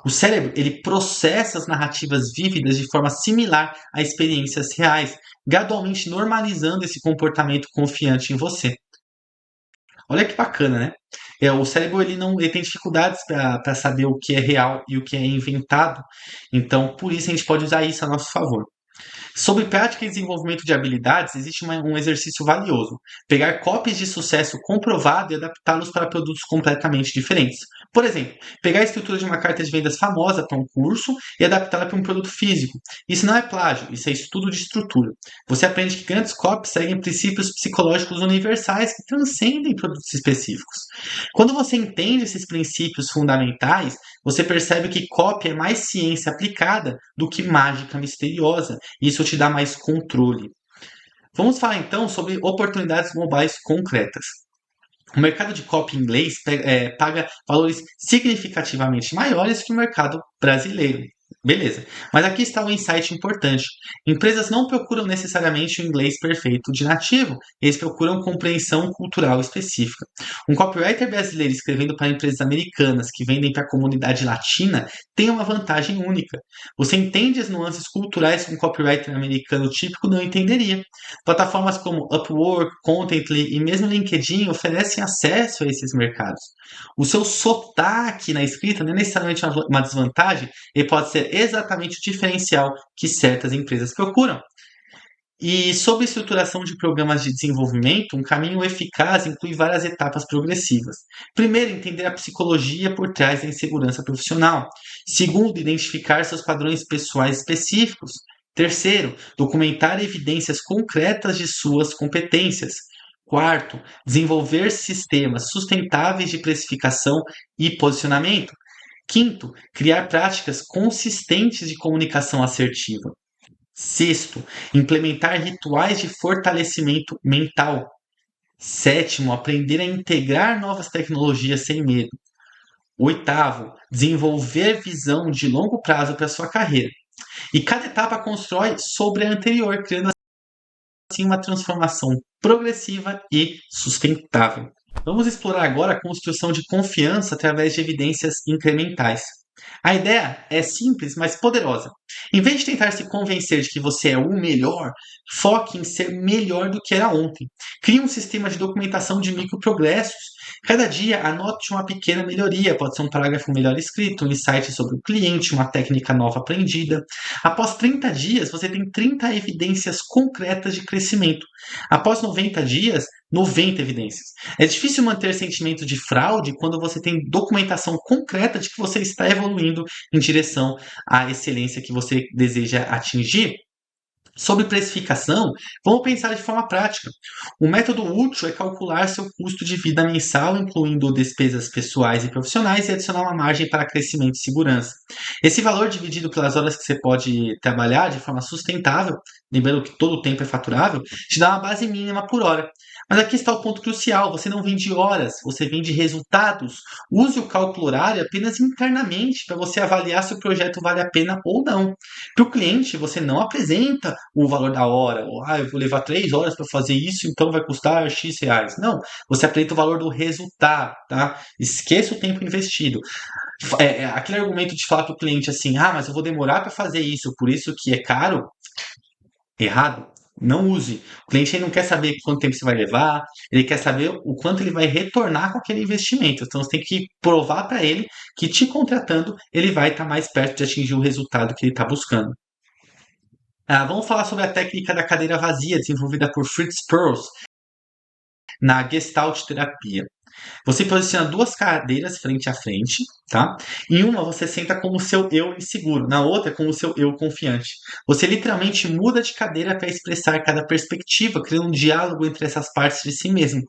O cérebro ele processa as narrativas vívidas de forma similar a experiências reais, gradualmente normalizando esse comportamento confiante em você. Olha que bacana, né? O cérebro ele tem dificuldades para saber o que é real e o que é inventado, então por isso a gente pode usar isso a nosso favor. Sobre prática e desenvolvimento de habilidades, existe um exercício valioso: pegar cópias de sucesso comprovado e adaptá-los para produtos completamente diferentes. Por exemplo, pegar a estrutura de uma carta de vendas famosa para um curso e adaptá-la para um produto físico. Isso não é plágio, isso é estudo de estrutura. Você aprende que grandes copies seguem princípios psicológicos universais que transcendem produtos específicos. Quando você entende esses princípios fundamentais, você percebe que copy é mais ciência aplicada do que mágica misteriosa. Isso te dá mais controle. Vamos falar então sobre oportunidades globais concretas. O mercado de copy inglês paga valores significativamente maiores que o mercado brasileiro. Beleza. Mas aqui está o insight importante. Empresas não procuram necessariamente o inglês perfeito de nativo, eles procuram compreensão cultural específica. Um copywriter brasileiro escrevendo para empresas americanas que vendem para a comunidade latina tem uma vantagem única. Você entende as nuances culturais que um copywriter americano típico não entenderia. Plataformas como Upwork, Contently e mesmo LinkedIn oferecem acesso a esses mercados. O seu sotaque na escrita não é necessariamente uma desvantagem, ele pode ser exatamente o diferencial que certas empresas procuram. E sobre estruturação de programas de desenvolvimento, um caminho eficaz inclui várias etapas progressivas. Primeiro, entender a psicologia por trás da insegurança profissional. Segundo, identificar seus padrões pessoais específicos. Terceiro, documentar evidências concretas de suas competências. Quarto, desenvolver sistemas sustentáveis de precificação e posicionamento. Quinto, criar práticas consistentes de comunicação assertiva. Sexto, implementar rituais de fortalecimento mental. Sétimo, aprender a integrar novas tecnologias sem medo. Oitavo, desenvolver visão de longo prazo para sua carreira. E cada etapa constrói sobre a anterior, criando assim uma transformação progressiva e sustentável. Vamos explorar agora a construção de confiança através de evidências incrementais. A ideia é simples, mas poderosa. Em vez de tentar se convencer de que você é o melhor, foque em ser melhor do que era ontem. Crie um sistema de documentação de microprogressos. Cada dia, anote uma pequena melhoria, pode ser um parágrafo melhor escrito, um insight sobre o cliente, uma técnica nova aprendida. Após 30 dias, você tem 30 evidências concretas de crescimento. Após 90 dias, 90 evidências. É difícil manter sentimento de fraude quando você tem documentação concreta de que você está evoluindo em direção à excelência que você deseja atingir. Sobre precificação, vamos pensar de forma prática. O método útil é calcular seu custo de vida mensal, incluindo despesas pessoais e profissionais, e adicionar uma margem para crescimento e segurança. Esse valor dividido pelas horas que você pode trabalhar de forma sustentável, lembrando que todo o tempo é faturável, te dá uma base mínima por hora. Mas aqui está o ponto crucial: você não vende horas, você vende resultados. Use o cálculo horário apenas internamente para você avaliar se o projeto vale a pena ou não. Para o cliente, você não apresenta o valor da hora, ou eu vou levar 3 horas para fazer isso, então vai custar X reais. Não, você apresenta o valor do resultado, tá? Esqueça o tempo investido. Aquele argumento de falar para o cliente assim, mas eu vou demorar para fazer isso, por isso que é caro, errado. Não use. O cliente não quer saber quanto tempo você vai levar, ele quer saber o quanto ele vai retornar com aquele investimento. Então você tem que provar para ele que te contratando, ele vai estar mais perto de atingir o resultado que ele está buscando. Vamos falar sobre a técnica da cadeira vazia, desenvolvida por Fritz Perls na Gestalt terapia. Você posiciona duas cadeiras frente a frente, tá? Em uma você senta como seu eu inseguro, na outra como seu eu confiante. Você literalmente muda de cadeira para expressar cada perspectiva, criando um diálogo entre essas partes de si mesmo.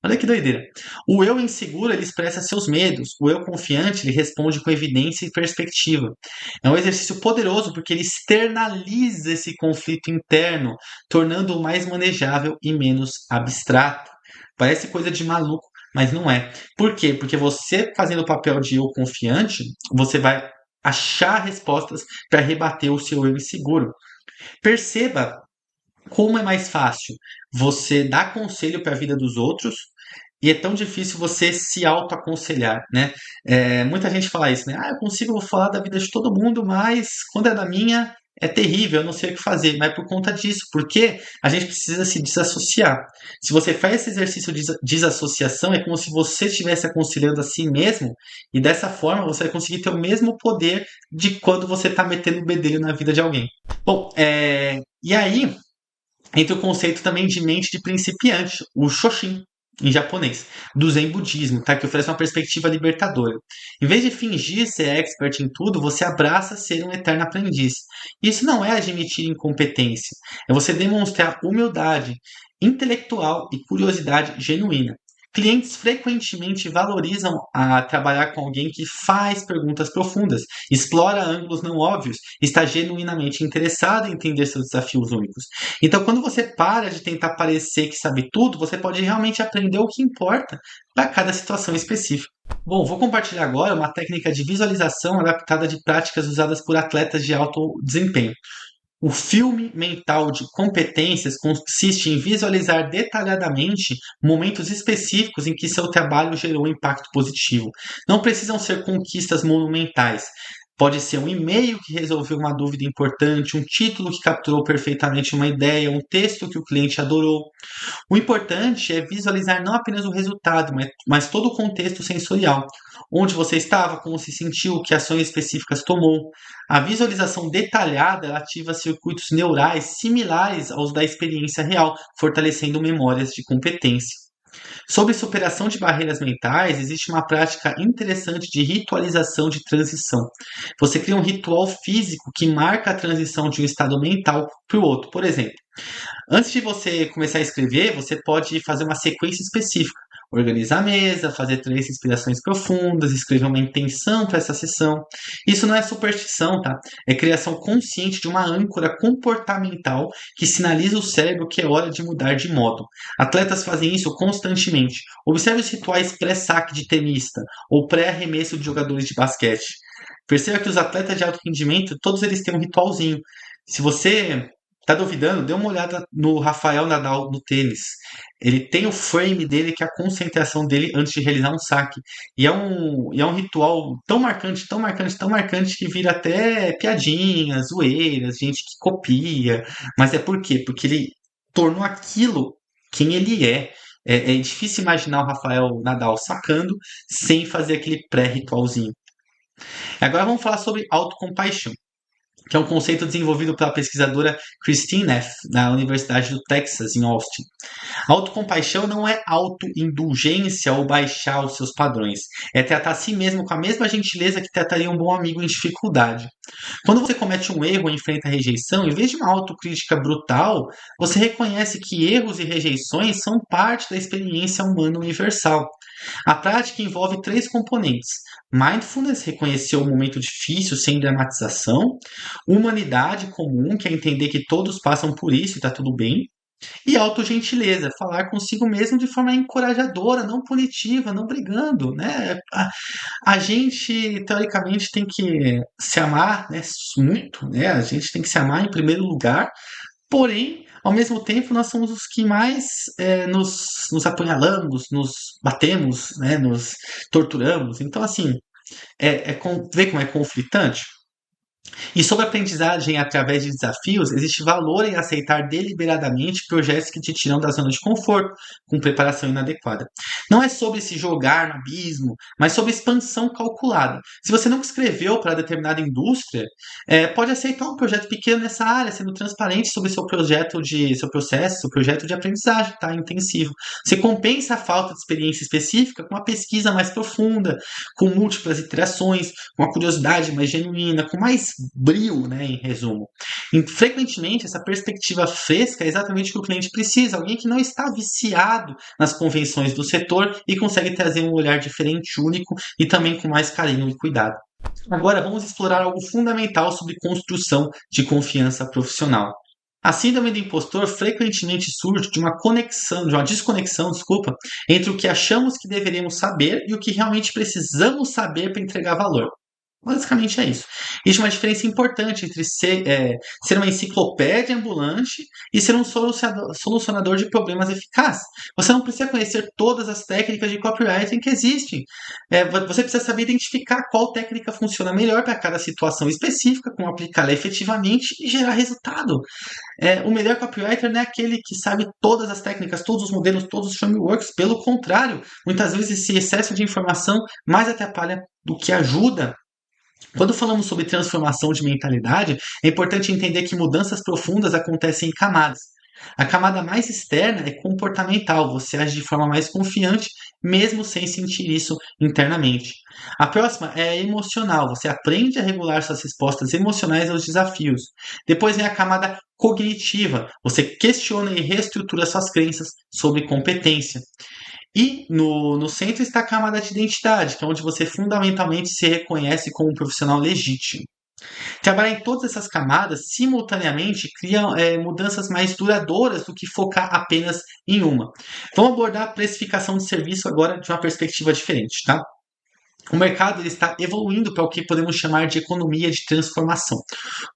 Olha que doideira. O eu inseguro, ele expressa seus medos. O eu confiante, ele responde com evidência e perspectiva. É um exercício poderoso porque ele externaliza esse conflito interno, tornando-o mais manejável e menos abstrato. Parece coisa de maluco, mas não é. Por quê? Porque você fazendo o papel de eu confiante, você vai achar respostas para rebater o seu eu inseguro. Perceba como é mais fácil você dar conselho para a vida dos outros e é tão difícil você se autoaconselhar, né? Muita gente fala isso, né? Eu consigo falar da vida de todo mundo, mas quando é da minha, é terrível, eu não sei o que fazer. Mas por conta disso, porque a gente precisa se desassociar. Se você faz esse exercício de desassociação, é como se você estivesse aconselhando a si mesmo, e dessa forma você vai conseguir ter o mesmo poder de quando você está metendo o bedelho na vida de alguém. Bom, e aí entra o conceito também de mente de principiante, o Shoshin, em japonês, do Zen budismo, tá? Que oferece uma perspectiva libertadora. Em vez de fingir ser expert em tudo, você abraça ser um eterno aprendiz. Isso não é admitir incompetência, é você demonstrar humildade intelectual e curiosidade genuína. Clientes frequentemente valorizam trabalhar com alguém que faz perguntas profundas, explora ângulos não óbvios, está genuinamente interessado em entender seus desafios únicos. Então, quando você para de tentar parecer que sabe tudo, você pode realmente aprender o que importa para cada situação específica. Bom, vou compartilhar agora uma técnica de visualização adaptada de práticas usadas por atletas de alto desempenho. O filme mental de competências consiste em visualizar detalhadamente momentos específicos em que seu trabalho gerou impacto positivo. Não precisam ser conquistas monumentais. Pode ser um e-mail que resolveu uma dúvida importante, um título que capturou perfeitamente uma ideia, um texto que o cliente adorou. O importante é visualizar não apenas o resultado, mas todo o contexto sensorial. Onde você estava, como se sentiu, que ações específicas tomou. A visualização detalhada ela ativa circuitos neurais similares aos da experiência real, fortalecendo memórias de competência. Sobre superação de barreiras mentais, existe uma prática interessante de ritualização de transição. Você cria um ritual físico que marca a transição de um estado mental para o outro. Por exemplo, antes de você começar a escrever, você pode fazer uma sequência específica. Organizar a mesa, fazer 3 respirações profundas, escrever uma intenção para essa sessão. Isso não é superstição, tá? É criação consciente de uma âncora comportamental que sinaliza o cérebro que é hora de mudar de modo. Atletas fazem isso constantemente. Observe os rituais pré-saque de tenista ou pré-arremesso de jogadores de basquete. Perceba que os atletas de alto rendimento, todos eles têm um ritualzinho. Se você tá duvidando, dê uma olhada no Rafael Nadal no tênis. Ele tem o frame dele, que é a concentração dele antes de realizar um saque. E é um ritual tão marcante, tão marcante, tão marcante que vira até piadinhas, zoeiras, gente que copia. Mas é por quê? Porque ele tornou aquilo quem ele é. É difícil imaginar o Rafael Nadal sacando sem fazer aquele pré-ritualzinho. Agora vamos falar sobre autocompaixão, que é um conceito desenvolvido pela pesquisadora Christine Neff, da Universidade do Texas, em Austin. Autocompaixão não é autoindulgência ou baixar os seus padrões. É tratar a si mesmo com a mesma gentileza que trataria um bom amigo em dificuldade. Quando você comete um erro e enfrenta a rejeição, em vez de uma autocrítica brutal, você reconhece que erros e rejeições são parte da experiência humana universal. A prática envolve três componentes: mindfulness, reconhecer o momento difícil sem dramatização; humanidade comum, que é entender que todos passam por isso e está tudo bem; e autogentileza, falar consigo mesmo de forma encorajadora, não punitiva, não brigando, né? A gente, teoricamente, tem que se amar, né? Muito, né? A gente tem que se amar em primeiro lugar, porém, ao mesmo tempo, nós somos os que mais nos apunhalamos, nos batemos, né? Nos torturamos. Então, assim, vê como é conflitante? E sobre aprendizagem através de desafios, existe valor em aceitar deliberadamente projetos que te tiram da zona de conforto, com preparação inadequada. Não é sobre se jogar no abismo, mas sobre expansão calculada. Se você nunca escreveu para determinada indústria, pode aceitar um projeto pequeno nessa área, sendo transparente sobre seu processo, seu projeto de aprendizagem, tá? Intensivo. Você compensa a falta de experiência específica com uma pesquisa mais profunda, com múltiplas iterações, com uma curiosidade mais genuína, com mais brio, né, em resumo. E, frequentemente, essa perspectiva fresca é exatamente o que o cliente precisa, alguém que não está viciado nas convenções do setor e consegue trazer um olhar diferente, único e também com mais carinho e cuidado. Agora, vamos explorar algo fundamental sobre construção de confiança profissional. A síndrome do impostor frequentemente surge de uma desconexão, desculpa, entre o que achamos que deveríamos saber e o que realmente precisamos saber para entregar valor. Basicamente é isso. Existe uma diferença importante entre ser uma enciclopédia ambulante e ser um solucionador de problemas eficaz. Você não precisa conhecer todas as técnicas de copywriting que existem. Você precisa saber identificar qual técnica funciona melhor para cada situação específica, como aplicá-la efetivamente e gerar resultado. O melhor copywriter não é aquele que sabe todas as técnicas, todos os modelos, todos os frameworks. Pelo contrário, muitas vezes esse excesso de informação mais atrapalha do que ajuda. Quando falamos sobre transformação de mentalidade, é importante entender que mudanças profundas acontecem em camadas. A camada mais externa é comportamental, você age de forma mais confiante, mesmo sem sentir isso internamente. A próxima é emocional, você aprende a regular suas respostas emocionais aos desafios. Depois vem a camada cognitiva, você questiona e reestrutura suas crenças sobre competência. E no centro está a camada de identidade, que é onde você fundamentalmente se reconhece como um profissional legítimo. Trabalhar em todas essas camadas simultaneamente cria mudanças mais duradouras do que focar apenas em uma. Vamos abordar a precificação de serviço agora de uma perspectiva diferente, tá? O mercado ele está evoluindo para o que podemos chamar de economia de transformação,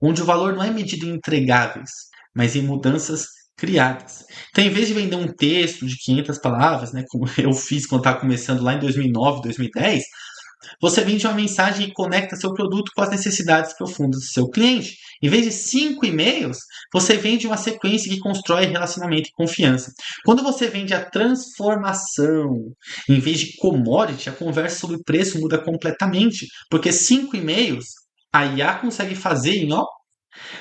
onde o valor não é medido em entregáveis, mas em mudanças criadas. Então, em vez de vender um texto de 500 palavras, né, como eu fiz quando estava começando lá em 2009, 2010, você vende uma mensagem e conecta seu produto com as necessidades profundas do seu cliente. Em vez de 5 e-mails, você vende uma sequência que constrói relacionamento e confiança. Quando você vende a transformação, em vez de commodity, a conversa sobre preço muda completamente. Porque 5 e-mails, a IA consegue fazer em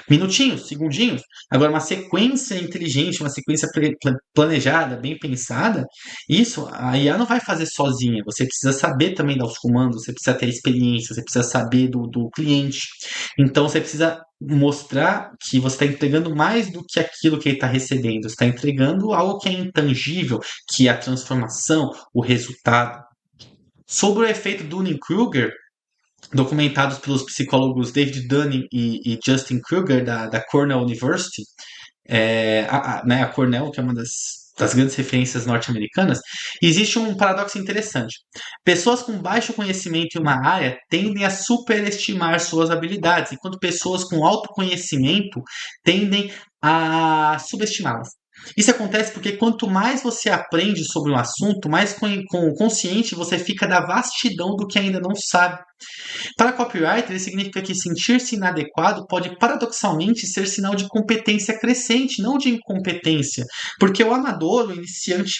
minutinhos, segundinhos. Agora, uma sequência inteligente, uma sequência planejada, bem pensada, isso a IA não vai fazer sozinha. Você precisa saber também dar os comandos, você precisa ter experiência, você precisa saber do cliente. Então, você precisa mostrar que você está entregando mais do que aquilo que ele está recebendo. Você está entregando algo que é intangível, que é a transformação, o resultado. Sobre o efeito Dunning-Kruger, documentados pelos psicólogos David Dunning e Justin Kruger, da Cornell University, a Cornell, que é uma das grandes referências norte-americanas, existe um paradoxo interessante. Pessoas com baixo conhecimento em uma área tendem a superestimar suas habilidades, enquanto pessoas com alto conhecimento tendem a subestimá-las. Isso acontece porque quanto mais você aprende sobre um assunto, mais consciente você fica da vastidão do que ainda não sabe. Para copywriter, isso significa que sentir-se inadequado pode paradoxalmente ser sinal de competência crescente, não de incompetência, porque o amador, o iniciante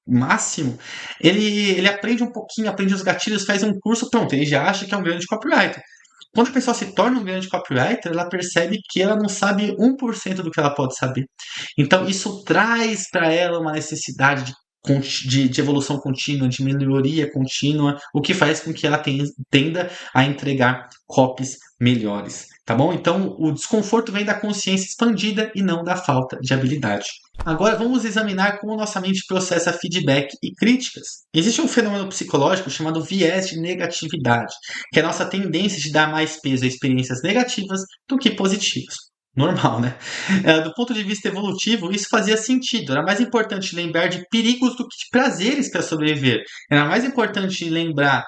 máximo, ele aprende um pouquinho, aprende os gatilhos, faz um curso, pronto, ele já acha que é um grande copywriter. Quando a pessoa se torna um grande copywriter, ela percebe que ela não sabe 1% do que ela pode saber. Então, isso traz para ela uma necessidade de evolução contínua, de melhoria contínua, o que faz com que ela tenda a entregar copies melhores, tá bom? Então, o desconforto vem da consciência expandida e não da falta de habilidade. Agora vamos examinar como nossa mente processa feedback e críticas. Existe um fenômeno psicológico chamado viés de negatividade, que é a nossa tendência de dar mais peso a experiências negativas do que positivas. Normal, né? Do ponto de vista evolutivo, isso fazia sentido. Era mais importante lembrar de perigos do que de prazeres para sobreviver. Era mais importante lembrar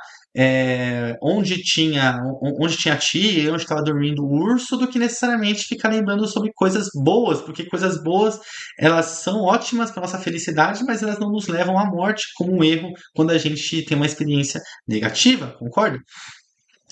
onde tinha tia e onde estava dormindo o urso do que necessariamente ficar lembrando sobre coisas boas, porque coisas boas elas são ótimas para nossa felicidade, mas elas não nos levam à morte como um erro quando a gente tem uma experiência negativa, concorda?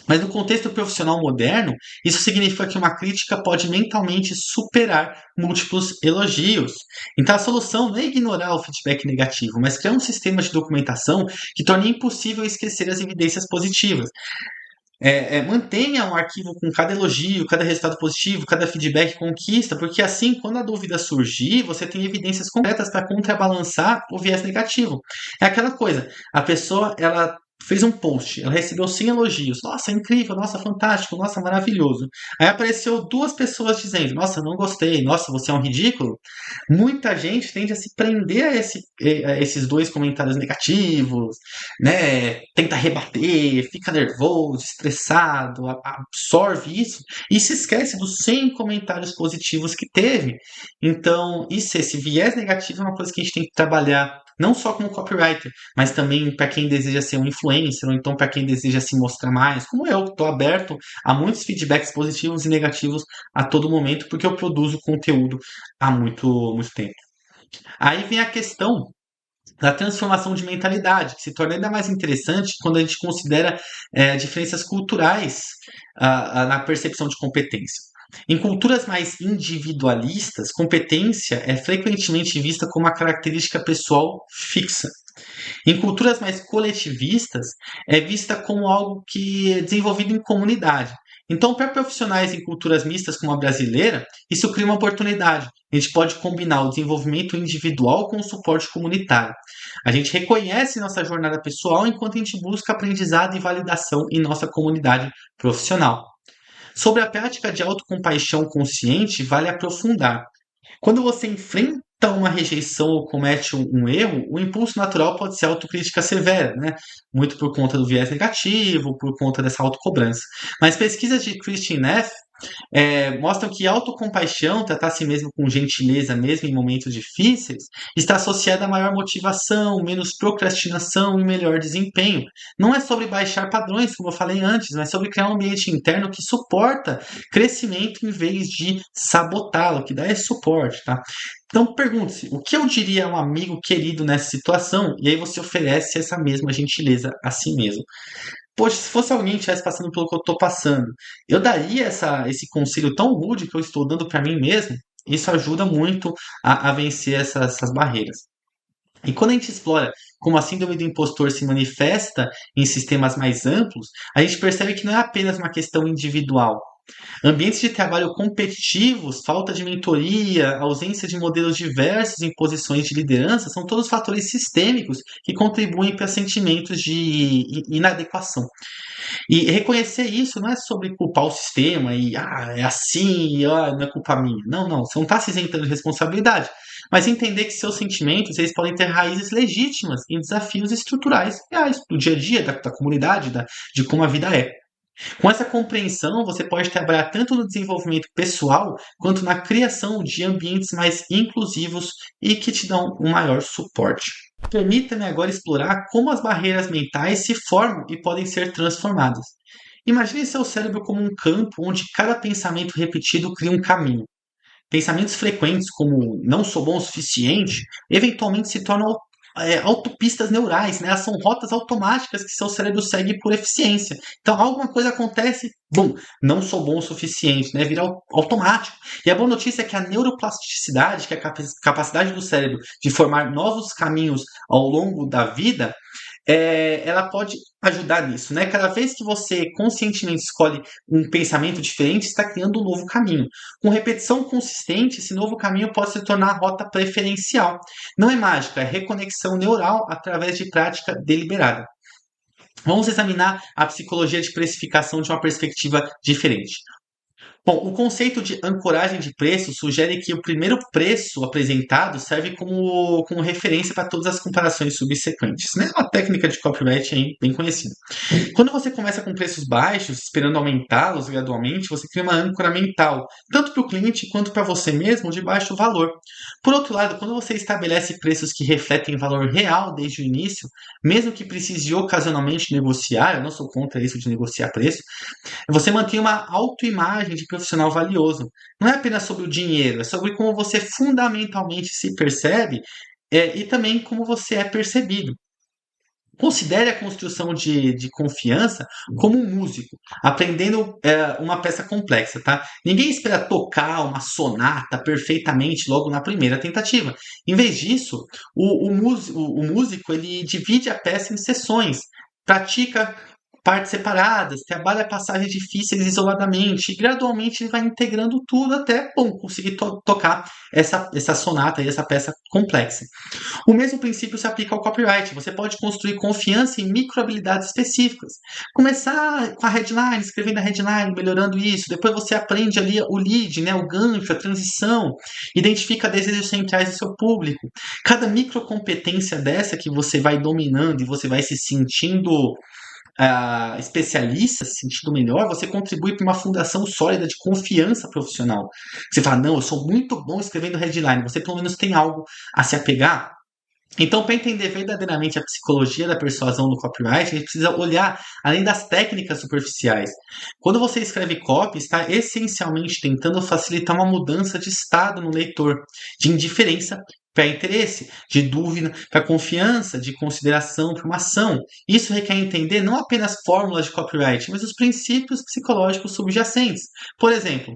Mas no contexto profissional moderno, isso significa que uma crítica pode mentalmente superar múltiplos elogios. Então a solução não é ignorar o feedback negativo, mas criar um sistema de documentação que torne impossível esquecer as evidências positivas. Mantenha um arquivo com cada elogio, cada resultado positivo, cada feedback conquista, porque assim, quando a dúvida surgir, você tem evidências concretas para contrabalançar o viés negativo. É aquela coisa, a pessoa, ela fez um post, ela recebeu 100 elogios. Nossa, incrível, nossa, fantástico, nossa, maravilhoso. Aí apareceu duas pessoas dizendo, nossa, não gostei, nossa, você é um ridículo. Muita gente tende a se prender a esses dois comentários negativos, né? Tenta rebater, fica nervoso, estressado, absorve isso e se esquece dos 100 comentários positivos que teve. Então, esse viés negativo é uma coisa que a gente tem que trabalhar não só como copywriter, mas também para quem deseja ser um influencer, ou então para quem deseja se mostrar mais, como eu, que estou aberto a muitos feedbacks positivos e negativos a todo momento, porque eu produzo conteúdo há muito tempo. Aí vem a questão da transformação de mentalidade, que se torna ainda mais interessante quando a gente considera diferenças culturais na percepção de competência. Em culturas mais individualistas, competência é frequentemente vista como uma característica pessoal fixa. Em culturas mais coletivistas, é vista como algo que é desenvolvido em comunidade. Então, para profissionais em culturas mistas como a brasileira, isso cria uma oportunidade. A gente pode combinar o desenvolvimento individual com o suporte comunitário. A gente reconhece nossa jornada pessoal enquanto a gente busca aprendizado e validação em nossa comunidade profissional. Sobre a prática de autocompaixão consciente, vale aprofundar. Quando você enfrenta uma rejeição ou comete um erro, o impulso natural pode ser autocrítica severa, né? Muito por conta do viés negativo, por conta dessa autocobrança. Mas pesquisas de Christine Neff mostram que autocompaixão, tratar a si mesmo com gentileza, mesmo em momentos difíceis, está associada a maior motivação, menos procrastinação e melhor desempenho. Não é sobre baixar padrões, como eu falei antes, mas sobre criar um ambiente interno que suporta crescimento em vez de sabotá-lo, que dá esse suporte, tá? Então pergunte-se, o que eu diria a um amigo querido nessa situação? E aí você oferece essa mesma gentileza a si mesmo. Poxa, se fosse alguém que estivesse passando pelo que eu estou passando, eu daria esse conselho tão rude que eu estou dando para mim mesmo? Isso ajuda muito a vencer essas barreiras. E quando a gente explora como a síndrome do impostor se manifesta em sistemas mais amplos, a gente percebe que não é apenas uma questão individual. Ambientes de trabalho competitivos, falta de mentoria, ausência de modelos diversos em posições de liderança são todos fatores sistêmicos que contribuem para sentimentos de inadequação. E reconhecer isso não é sobre culpar o sistema e é assim, não é culpa minha. Não, não, você não está se isentando de responsabilidade. Mas entender que seus sentimentos eles podem ter raízes legítimas em desafios estruturais reais do dia a dia, da comunidade, de como a vida é. Com essa compreensão, você pode trabalhar tanto no desenvolvimento pessoal quanto na criação de ambientes mais inclusivos e que te dão um maior suporte. Permita-me agora explorar como as barreiras mentais se formam e podem ser transformadas. Imagine seu cérebro como um campo onde cada pensamento repetido cria um caminho. Pensamentos frequentes como não sou bom o suficiente eventualmente se tornam autopistas neurais, né? Elas são rotas automáticas que seu cérebro segue por eficiência. Então, alguma coisa acontece, bum, não sou bom o suficiente, né? Vira automático. E a boa notícia é que a neuroplasticidade, que é a capacidade do cérebro de formar novos caminhos ao longo da vida, ela pode ajudar nisso, né? Cada vez que você conscientemente escolhe um pensamento diferente, está criando um novo caminho. Com repetição consistente, esse novo caminho pode se tornar a rota preferencial. Não é mágica, é reconexão neural através de prática deliberada. Vamos examinar a psicologia de precificação de uma perspectiva diferente. Bom, o conceito de ancoragem de preço sugere que o primeiro preço apresentado serve como referência para todas as comparações subsequentes, né? Uma técnica de copyright aí bem conhecida. Quando você começa com preços baixos, esperando aumentá-los gradualmente, você cria uma âncora mental, tanto para o cliente quanto para você mesmo, de baixo valor. Por outro lado, quando você estabelece preços que refletem valor real desde o início, mesmo que precise ocasionalmente negociar, eu não sou contra isso de negociar preço, você mantém uma autoimagem de profissional valioso. Não é apenas sobre o dinheiro, é sobre como você fundamentalmente se percebe, e também como você é percebido. Considere a construção de confiança como um músico, aprendendo uma peça complexa, tá? Ninguém espera tocar uma sonata perfeitamente logo na primeira tentativa. Em vez disso, o músico ele divide a peça em sessões, pratica partes separadas, trabalha passagens difíceis isoladamente e gradualmente ele vai integrando tudo até, bom, conseguir tocar essa sonata e essa peça complexa. O mesmo princípio se aplica ao copyright. Você pode construir confiança em microhabilidades específicas. Começar com a headline, escrevendo a headline, melhorando isso. Depois você aprende ali o lead, né, o gancho, a transição. Identifica desejos centrais do seu público. Cada microcompetência dessa que você vai dominando e você vai se sentindo especialista, se sentindo melhor, você contribui para uma fundação sólida de confiança profissional. Você fala, não, eu sou muito bom escrevendo headline. Você pelo menos tem algo a se apegar. Então, para entender verdadeiramente a psicologia da persuasão no copyright, a gente precisa olhar além das técnicas superficiais. Quando você escreve copy, está essencialmente tentando facilitar uma mudança de estado no leitor, de indiferença para interesse, de dúvida para confiança, de consideração para uma ação. Isso requer entender não apenas fórmulas de copyright, mas os princípios psicológicos subjacentes. Por exemplo,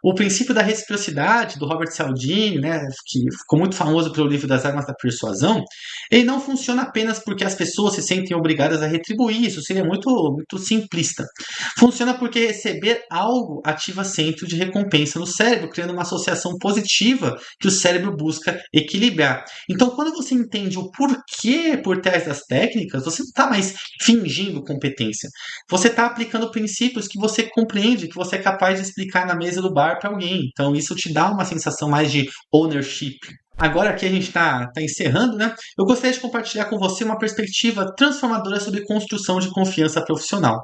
o princípio da reciprocidade do Robert Cialdini, né, que ficou muito famoso pelo livro das Armas da Persuasão, ele não funciona apenas porque as pessoas se sentem obrigadas a retribuir, isso seria muito simplista. Funciona porque receber algo ativa centro de recompensa no cérebro, criando uma associação positiva que o cérebro busca equilibrar. Então, quando você entende o porquê por trás das técnicas, você não está mais fingindo competência. Você está aplicando princípios que você compreende, que você é capaz de explicar na mesa do bar para alguém. Então, isso te dá uma sensação mais de ownership. Agora que a gente está encerrando, né? Eu gostaria de compartilhar com você uma perspectiva transformadora sobre construção de confiança profissional.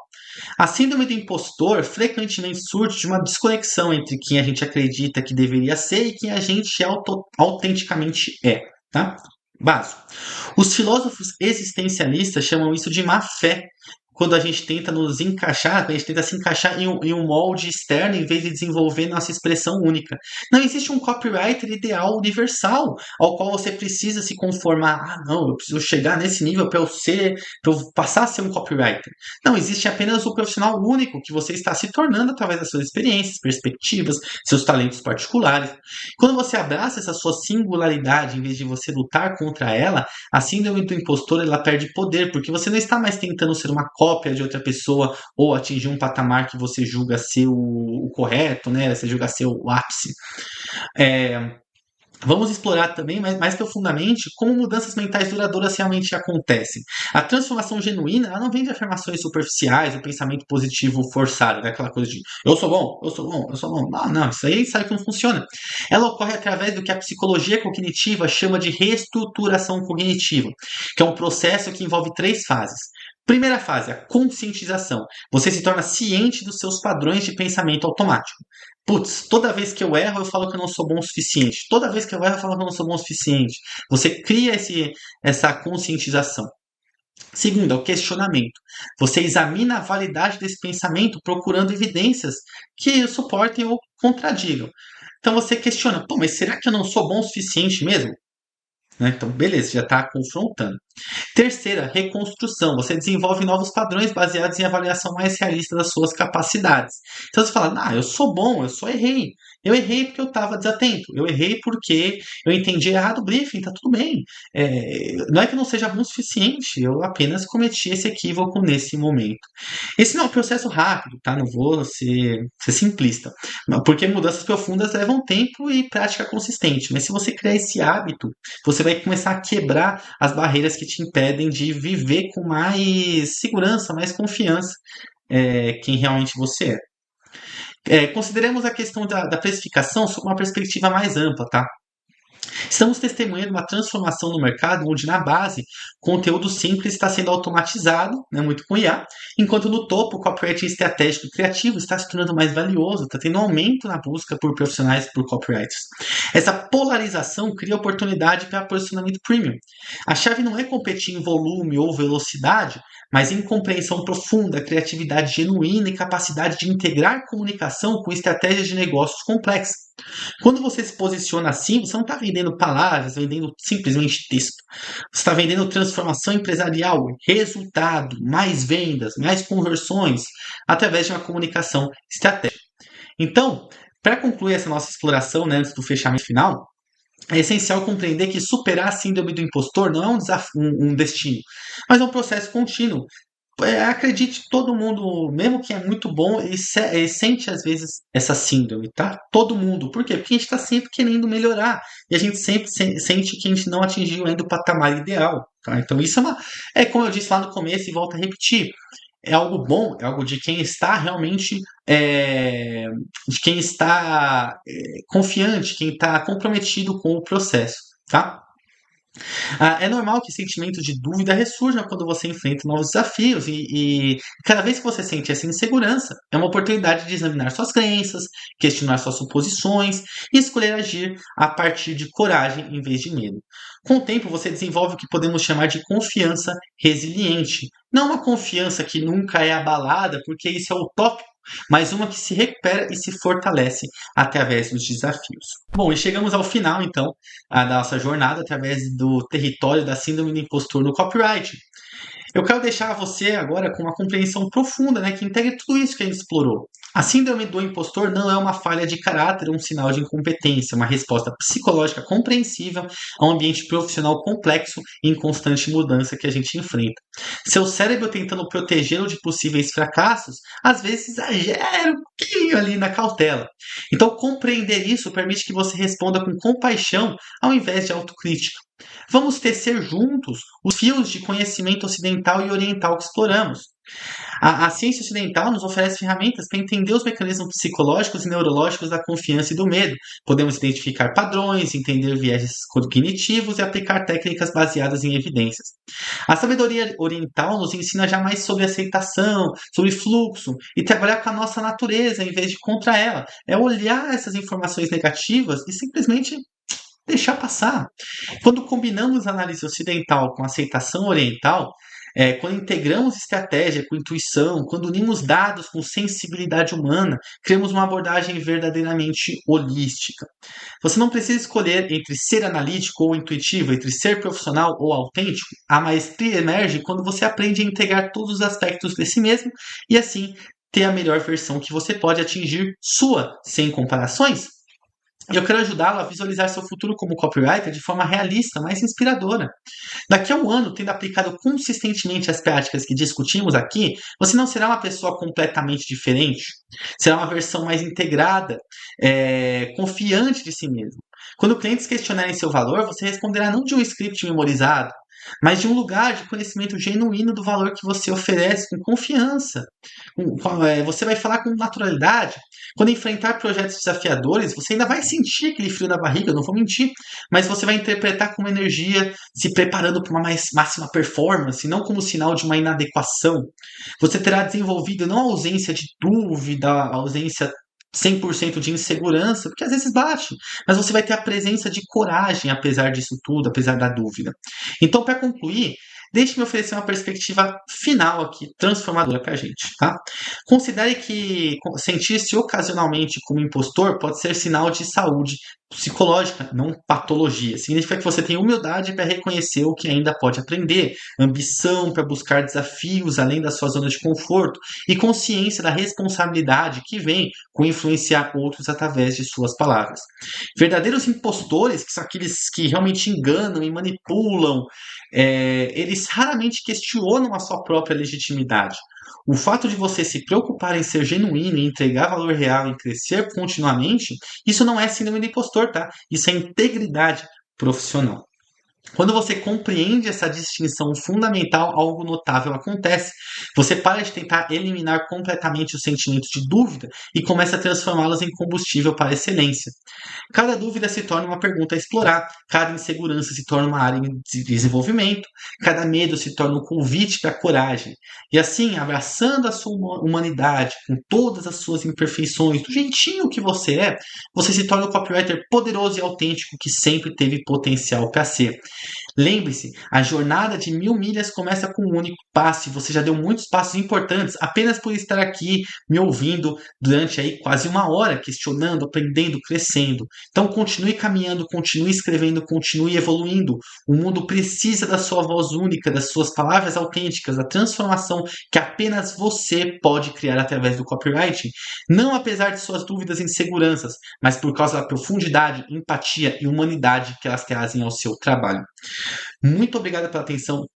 A síndrome do impostor frequentemente surge de uma desconexão entre quem a gente acredita que deveria ser e quem a gente autenticamente é, tá? Básico. Os filósofos existencialistas chamam isso de má fé, quando a gente tenta nos encaixar, a gente tenta se encaixar em um molde externo em vez de desenvolver nossa expressão única. Não existe um copywriter ideal universal ao qual você precisa se conformar. Ah, não, eu preciso chegar nesse nível para eu passar a ser um copywriter. Não, existe apenas o profissional único que você está se tornando através das suas experiências, perspectivas, seus talentos particulares. Quando você abraça essa sua singularidade, em vez de você lutar contra ela, a síndrome do impostor ela perde poder, porque você não está mais tentando ser uma cópia de outra pessoa ou atingir um patamar que você julga ser o correto, né? Você julga ser o ápice. Vamos explorar também mais profundamente como mudanças mentais duradouras realmente acontecem. A transformação genuína ela não vem de afirmações superficiais, o pensamento positivo forçado, né? Aquela coisa de eu sou bom, eu sou bom, eu sou bom. Não, não, isso aí sabe que não funciona. Ela ocorre através do que a psicologia cognitiva chama de reestruturação cognitiva, que é um processo que envolve 3 fases. Primeira fase, a conscientização. Você se torna ciente dos seus padrões de pensamento automático. Putz, toda vez que eu erro, eu falo que eu não sou bom o suficiente. Toda vez que eu erro, eu falo que eu não sou bom o suficiente. Você cria essa conscientização. Segundo, é o questionamento. Você examina a validade desse pensamento procurando evidências que o suportem ou contradigam. Então você questiona, pô, mas será que eu não sou bom o suficiente mesmo? né? Então, beleza, já está confrontando. Terceira, reconstrução. Você desenvolve novos padrões baseados em avaliação mais realista das suas capacidades. Então você fala, eu sou bom, eu só errei. Eu errei porque eu estava desatento. Eu errei porque eu entendi errado o briefing, tá tudo bem. Não é que eu não seja bom o suficiente, eu apenas cometi esse equívoco nesse momento. Esse não é um processo rápido, tá? Não vou ser simplista. Porque mudanças profundas levam tempo e prática consistente. Mas se você criar esse hábito, você vai começar a quebrar as barreiras que te impedem de viver com mais segurança, mais confiança, quem realmente você é. Consideremos a questão da precificação sob uma perspectiva mais ampla, tá? Estamos testemunhando uma transformação no mercado onde, na base, conteúdo simples está sendo automatizado, né, muito com IA, enquanto no topo, o copywriting estratégico e criativo está se tornando mais valioso, está tendo um aumento na busca por profissionais, por copywriters. Essa polarização cria oportunidade para posicionamento premium. A chave não é competir em volume ou velocidade, mas em compreensão profunda, criatividade genuína e capacidade de integrar comunicação com estratégias de negócios complexas. Quando você se posiciona assim, você não está vendendo palavras, vendendo simplesmente texto. Você está vendendo transformação empresarial, resultado, mais vendas, mais conversões, através de uma comunicação estratégica. Então, para concluir essa nossa exploração, né, antes do fechamento final, é essencial compreender que superar a síndrome do impostor não é um destino, mas é um processo contínuo. Acredite, todo mundo, mesmo que é muito bom, ele sente às vezes essa síndrome, tá? Todo mundo. Por quê? Porque a gente está sempre querendo melhorar. E a gente sempre sente que a gente não atingiu ainda o patamar ideal, tá? Então isso como eu disse lá no começo e volto a repetir, é algo bom, é algo de quem está realmente, de quem está confiante, quem está comprometido com o processo, tá? É normal que sentimentos de dúvida ressurjam quando você enfrenta novos desafios e cada vez que você sente essa insegurança, é uma oportunidade de examinar suas crenças, questionar suas suposições e escolher agir a partir de coragem em vez de medo. Com o tempo, você desenvolve o que podemos chamar de confiança resiliente. Não uma confiança que nunca é abalada, porque isso é utópico, mas uma que se recupera e se fortalece através dos desafios. Bom, e chegamos ao final, então, da nossa jornada através do território da síndrome do impostor no copyright. Eu quero deixar você agora com uma compreensão profunda, né, que integre tudo isso que a gente explorou. A síndrome do impostor não é uma falha de caráter ou um sinal de incompetência, é uma resposta psicológica compreensível a um ambiente profissional complexo e em constante mudança que a gente enfrenta. Seu cérebro tentando protegê-lo de possíveis fracassos, às vezes exagera um pouquinho ali na cautela. Então, compreender isso permite que você responda com compaixão ao invés de autocrítica. Vamos tecer juntos os fios de conhecimento ocidental e oriental que exploramos. A ciência ocidental nos oferece ferramentas para entender os mecanismos psicológicos e neurológicos da confiança e do medo. Podemos identificar padrões, entender viéses cognitivos e aplicar técnicas baseadas em evidências. A sabedoria oriental nos ensina jamais sobre aceitação, sobre fluxo e trabalhar com a nossa natureza em vez de contra ela. É olhar essas informações negativas e simplesmente deixar passar. Quando combinamos a análise ocidental com a aceitação oriental, quando integramos estratégia com intuição, quando unimos dados com sensibilidade humana, criamos uma abordagem verdadeiramente holística. Você não precisa escolher entre ser analítico ou intuitivo, entre ser profissional ou autêntico. A maestria emerge quando você aprende a integrar todos os aspectos de si mesmo e assim ter a melhor versão que você pode atingir sua, sem comparações. E eu quero ajudá-lo a visualizar seu futuro como copywriter de forma realista, mais inspiradora. Daqui a um ano, tendo aplicado consistentemente as práticas que discutimos aqui, você não será uma pessoa completamente diferente. Será uma versão mais integrada, confiante de si mesmo. Quando clientes questionarem seu valor, você responderá não de um script memorizado, mas de um lugar de conhecimento genuíno do valor que você oferece, com confiança. Você vai falar com naturalidade. Quando enfrentar projetos desafiadores, você ainda vai sentir aquele frio na barriga, não vou mentir, mas você vai interpretar como energia se preparando para uma máxima performance, não como sinal de uma inadequação. Você terá desenvolvido não a ausência de dúvida, a ausência 100% de insegurança, porque às vezes bate, mas você vai ter a presença de coragem apesar disso tudo, apesar da dúvida. Então, para concluir, deixe-me oferecer uma perspectiva final aqui, transformadora para a gente, tá? Considere que sentir-se ocasionalmente como impostor pode ser sinal de saúde psicológica, não patologia. Significa que você tem humildade para reconhecer o que ainda pode aprender, ambição para buscar desafios além da sua zona de conforto e consciência da responsabilidade que vem com influenciar outros através de suas palavras. Verdadeiros impostores, que são aqueles que realmente enganam e manipulam, eles raramente questionam a sua própria legitimidade. O fato de você se preocupar em ser genuíno e entregar valor real e crescer continuamente, isso não é síndrome do impostor, tá? Isso é integridade profissional. Quando você compreende essa distinção fundamental, algo notável acontece. Você para de tentar eliminar completamente os sentimentos de dúvida e começa a transformá-los em combustível para a excelência. Cada dúvida se torna uma pergunta a explorar, cada insegurança se torna uma área de desenvolvimento, cada medo se torna um convite para a coragem. E assim, abraçando a sua humanidade, com todas as suas imperfeições, do jeitinho que você se torna um copywriter poderoso e autêntico que sempre teve potencial para ser. Lembre-se, a jornada de 1000 milhas começa com um único passo e você já deu muitos passos importantes apenas por estar aqui me ouvindo durante aí quase uma hora, questionando, aprendendo, crescendo. Então continue caminhando, continue escrevendo, continue evoluindo. O mundo precisa da sua voz única, das suas palavras autênticas, da transformação que apenas você pode criar através do copywriting. Não apesar de suas dúvidas e inseguranças, mas por causa da profundidade, empatia e humanidade que elas trazem ao seu trabalho. Muito obrigado pela atenção.